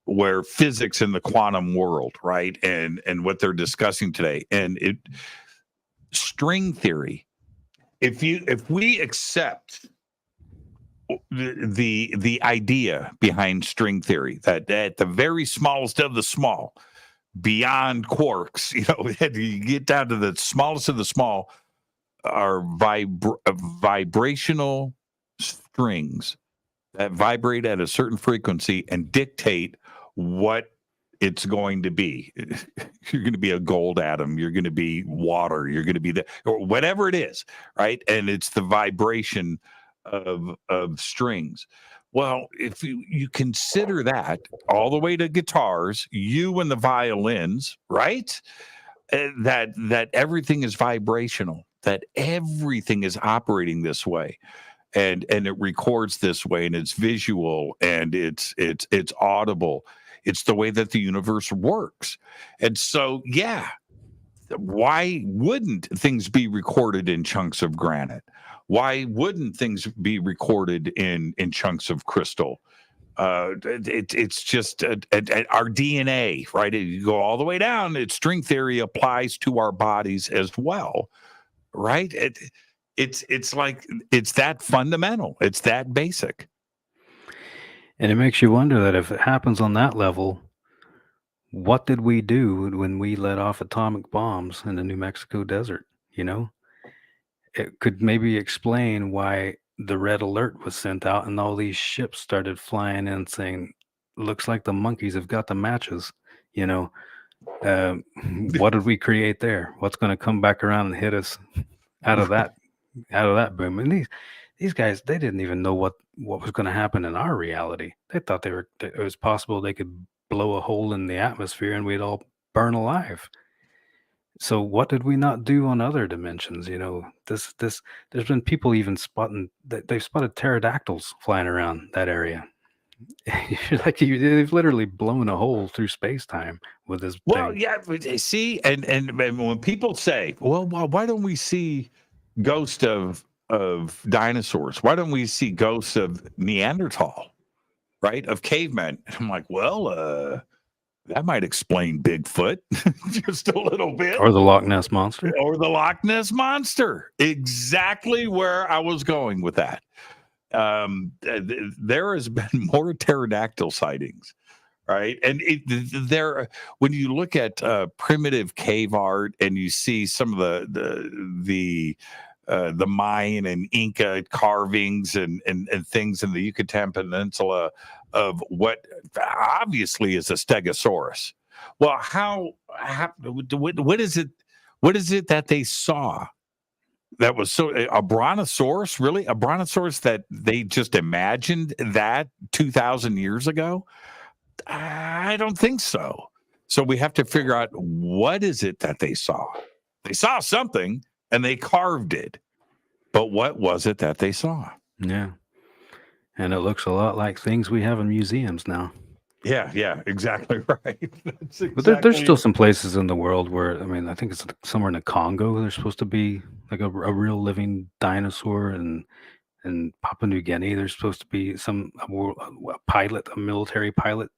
where physics in the quantum world, right, and what they're discussing today, and string theory. If we accept the idea behind string theory, that at the very smallest of the small, beyond quarks, you get down to the smallest of the small, are vibrational strings that vibrate at a certain frequency and dictate what it's going to be. You're going to be a gold atom, you're going to be water, you're going to be or whatever it is, right? And it's the vibration of strings. Well, if you consider that all the way to guitars, you and the violins, right? That everything is vibrational, that everything is operating this way, and it records this way, and it's visual, and it's audible. It's the way that the universe works. And so, yeah, why wouldn't things be recorded in chunks of granite? Why wouldn't things be recorded in chunks of crystal? It's just our DNA, right? You go all the way down. String theory applies to our bodies as well, right? It's like it's that fundamental. It's that basic. And it makes you wonder that if it happens on that level, what did we do when we let off atomic bombs in the New Mexico desert? It could maybe explain why the red alert was sent out and all these ships started flying in saying, looks like the monkeys have got the matches. What did we create there? What's going to come back around and hit us out of that boom? And these guys, they didn't even know what was going to happen in our reality. They thought it was possible they could blow a hole in the atmosphere and we'd all burn alive. So what did we not do on other dimensions? There's been people even they've spotted pterodactyls flying around that area. They've literally blown a hole through space time with this Well, thing. yeah, but see, and when people say, well, why don't we see ghosts of dinosaurs? Why don't we see ghosts of Neanderthal, right? Of cavemen? And I'm like, well, that might explain Bigfoot just a little bit. Or the Loch Ness Monster. Or the Loch Ness Monster. Exactly where I was going with that. There has been more pterodactyl sightings, right? And when you look at primitive cave art and you see some of the Mayan and Inca carvings and things in the Yucatan Peninsula of what obviously is a Stegosaurus. Well, what is it? What is it that they saw? That was a brontosaurus, really? A brontosaurus that they just imagined that 2,000 years ago? I don't think so. So we have to figure out, what is it that they saw? They saw something and they carved it. But what was it that they saw? Yeah. And it looks a lot like things we have in museums now. Yeah, exactly right. That's exactly. But there's still some places in the world where, I mean, I think it's somewhere in the Congo. There's supposed to be like a real living dinosaur, and in Papua New Guinea, there's supposed to be a military pilot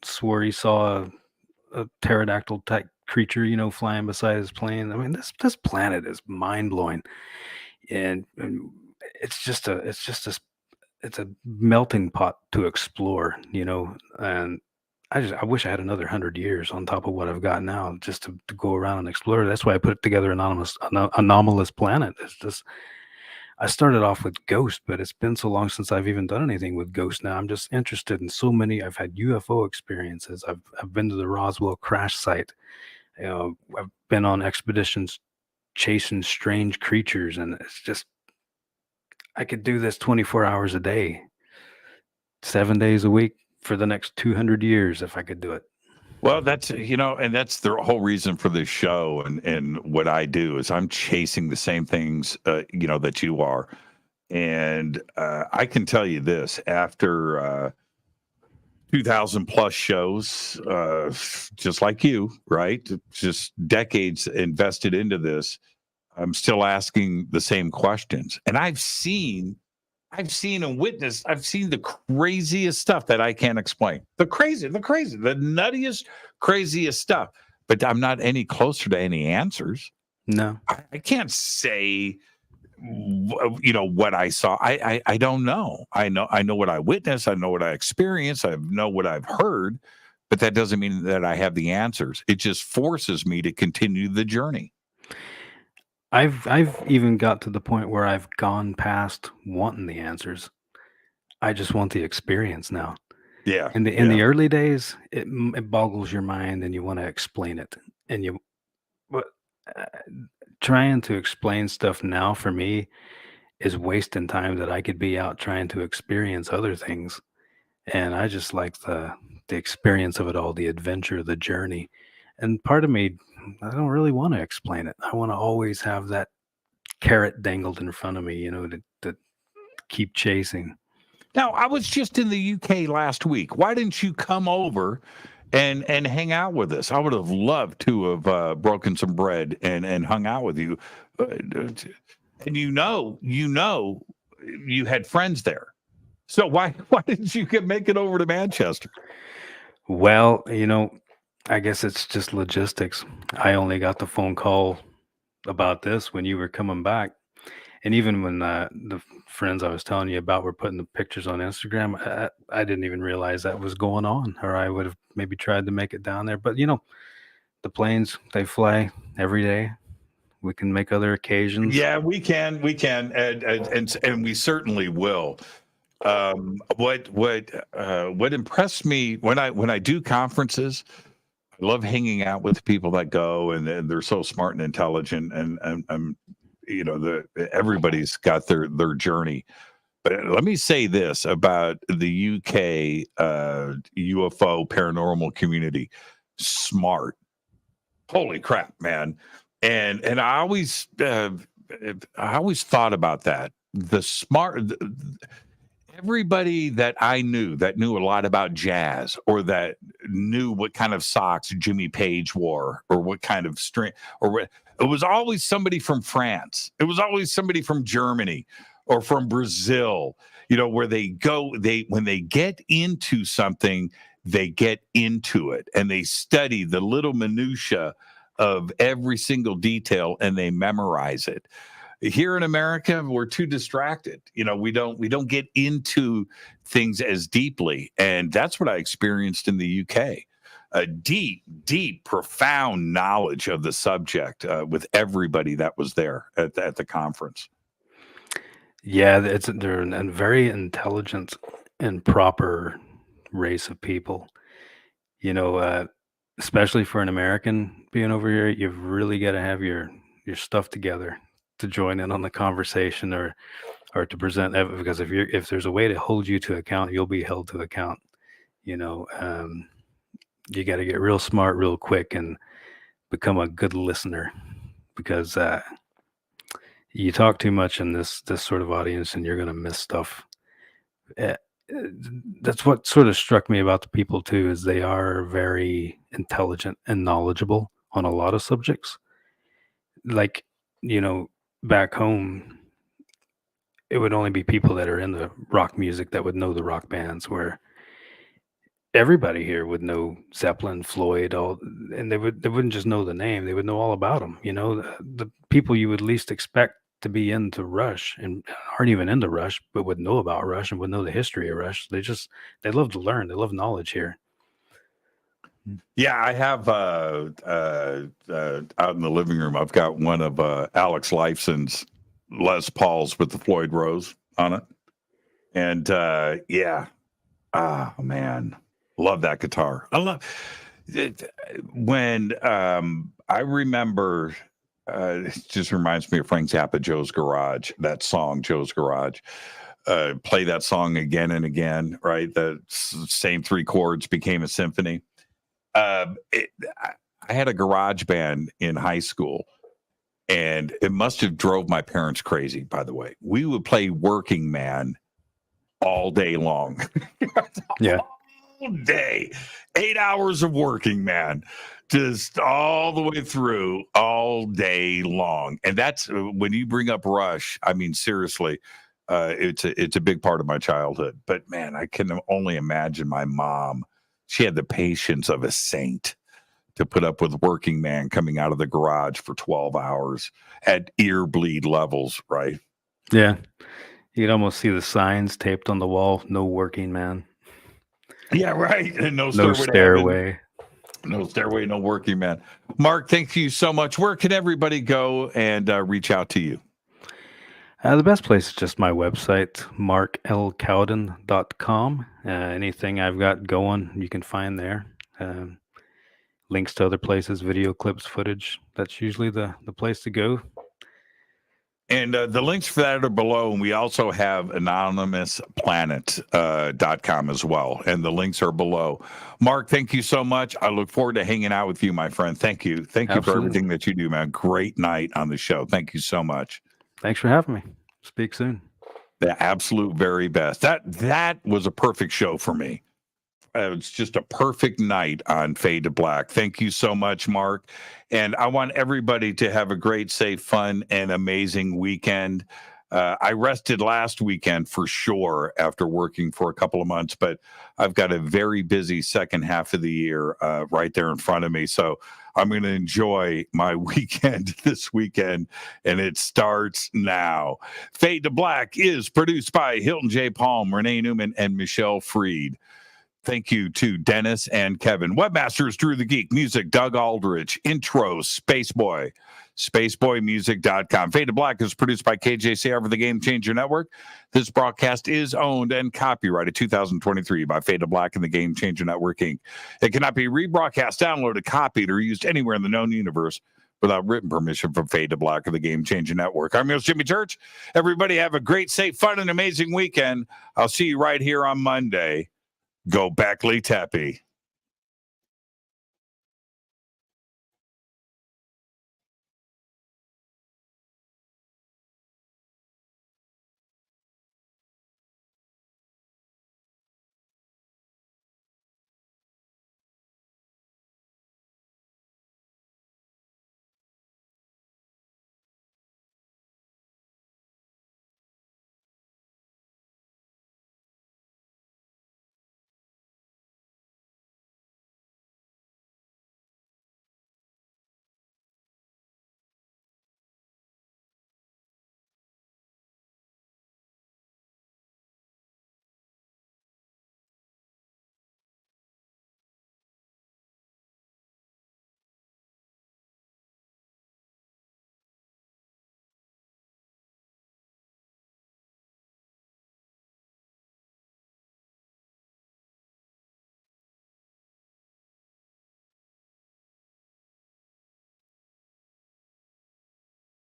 swore he saw a pterodactyl type creature, flying beside his plane. I mean, this planet is mind blowing, and it's a melting pot to explore, and I wish I had another 100 years on top of what I've got now just to go around and explore. That's why I put together Anomalous Planet. It's just, I started off with ghosts, but it's been so long since I've even done anything with ghosts. Now I'm just interested in so many. I've had UFO experiences. I've been to the Roswell crash site. I've been on expeditions chasing strange creatures, and it's just, I could do this 24 hours a day, 7 days a week for the next 200 years if I could do it. Well, that's, and that's the whole reason for this show and what I do is I'm chasing the same things, that you are. And I can tell you this, after 2,000 plus shows, just like you, right? Just decades invested into this. I'm still asking the same questions. And I've seen and witnessed, I've seen the craziest stuff that I can't explain. The nuttiest, craziest stuff. But I'm not any closer to any answers. No. I can't say, what I saw. I don't know. I know what I witnessed. I know what I experienced. I know what I've heard. But that doesn't mean that I have the answers. It just forces me to continue the journey. I've even got to the point where I've gone past wanting the answers. I just want the experience now. Yeah. In the early days, it boggles your mind, and you want to explain it. But trying to explain stuff now for me is wasting time that I could be out trying to experience other things. And I just like the experience of it all, the adventure, the journey. And part of me, I don't really want to explain it. I want to always have that carrot dangled in front of me, to keep chasing. Now, I was just in the UK last week. Why didn't you come over and hang out with us? I would have loved to have broken some bread and hung out with you. And you had friends there. So why didn't you make it over to Manchester? Well, I guess it's just logistics. I only got the phone call about this when you were coming back. And even when the friends I was telling you about were putting the pictures on Instagram, I didn't even realize that was going on, or I would have maybe tried to make it down there. But, the planes, they fly every day. We can make other occasions. Yeah, we can. And we certainly will. What impressed me when I do conferences, I love hanging out with people that go, and they're so smart and intelligent, and everybody's got their journey. But let me say this about the UK UFO paranormal community: smart. Holy crap, man! And I always thought about that. The smart. everybody that I knew that knew a lot about jazz, or that knew what kind of socks Jimmy Page wore, or what kind of string, or what, it was always somebody from France. It was always somebody from Germany or from Brazil, where when they get into something, they get into it and they study the little minutia of every single detail and they memorize it. Here in America, we're too distracted. We don't get into things as deeply. And that's what I experienced in the UK. A deep, deep, profound knowledge of the subject with everybody that was there at the conference. Yeah, they're a very intelligent and proper race of people. Especially for an American being over here, you've really got to have your stuff together to join in on the conversation or to present, because if there's a way to hold you to account, you'll be held to account. You got to get real smart real quick and become a good listener, because you talk too much in this sort of audience and you're going to miss stuff. That's what sort of struck me about the people too, is they are very intelligent and knowledgeable on a lot of subjects. Like, back home, it would only be people that are in the rock music that would know the rock bands, where everybody here would know Zeppelin, Floyd, and they wouldn't just know the name, they would know all about them. The people you would least expect to be into Rush and aren't even into Rush, but would know about Rush and would know the history of Rush. They love to learn. They love knowledge here. Yeah, I have out in the living room, I've got one of Alex Lifeson's Les Pauls with the Floyd Rose on it. And man, love that guitar. I love it. When I remember, it just reminds me of Frank Zappa, Joe's Garage, that song, Joe's Garage. Play that song again and again, right? The same three chords became a symphony. I had a garage band in high school, and it must have drove my parents crazy, by the way. We would play Working Man all day long. Yeah. All day. 8 hours of Working Man, just all the way through, all day long. And that's when you bring up Rush. I mean, seriously, it's a big part of my childhood. But man, I can only imagine my mom. She had the patience of a saint to put up with Working Man coming out of the garage for 12 hours at ear bleed levels, right? Yeah. You'd almost see the signs taped on the wall, no Working Man. Yeah, right. And no stairway. No stairway, no Working Man. Mark, thank you so much. Where can everybody go and reach out to you? The best place is just my website, marklcowden.com. Anything I've got going, you can find there. Links to other places, video clips, footage. That's usually the place to go. And the links for that are below. And we also have AnonymousPlanet.com as well. And the links are below. Mark, thank you so much. I look forward to hanging out with you, my friend. Thank you. Thank you for everything that you do, man. Great night on the show. Thank you so much. Thanks for having me. Speak soon. The absolute very best. That was a perfect show for me. It's just a perfect night on Fade to Black. Thank you so much, Mark. And I want everybody to have a great, safe, fun, and amazing weekend. I rested last weekend for sure after working for a couple of months, but I've got a very busy second half of the year right there in front of me. So I'm going to enjoy my weekend this weekend, and it starts now. Fade to Black is produced by Hilton J. Palm, Renee Newman, and Michelle Freed. Thank you to Dennis and Kevin. Webmasters, Drew the Geek. Music, Doug Aldrich. Intro, Spaceboy. SpaceboyMusic.com. Fade to Black is produced by KJCR for the Game Changer Network. This broadcast is owned and copyrighted 2023 by Fade to Black and the Game Changer Network, Inc. It cannot be rebroadcast, downloaded, copied, or used anywhere in the known universe without written permission from Fade to Black or the Game Changer Network. I'm your host, Jimmy Church. Everybody have a great, safe, fun, and amazing weekend. I'll see you right here on Monday. Go Beckley Teppy.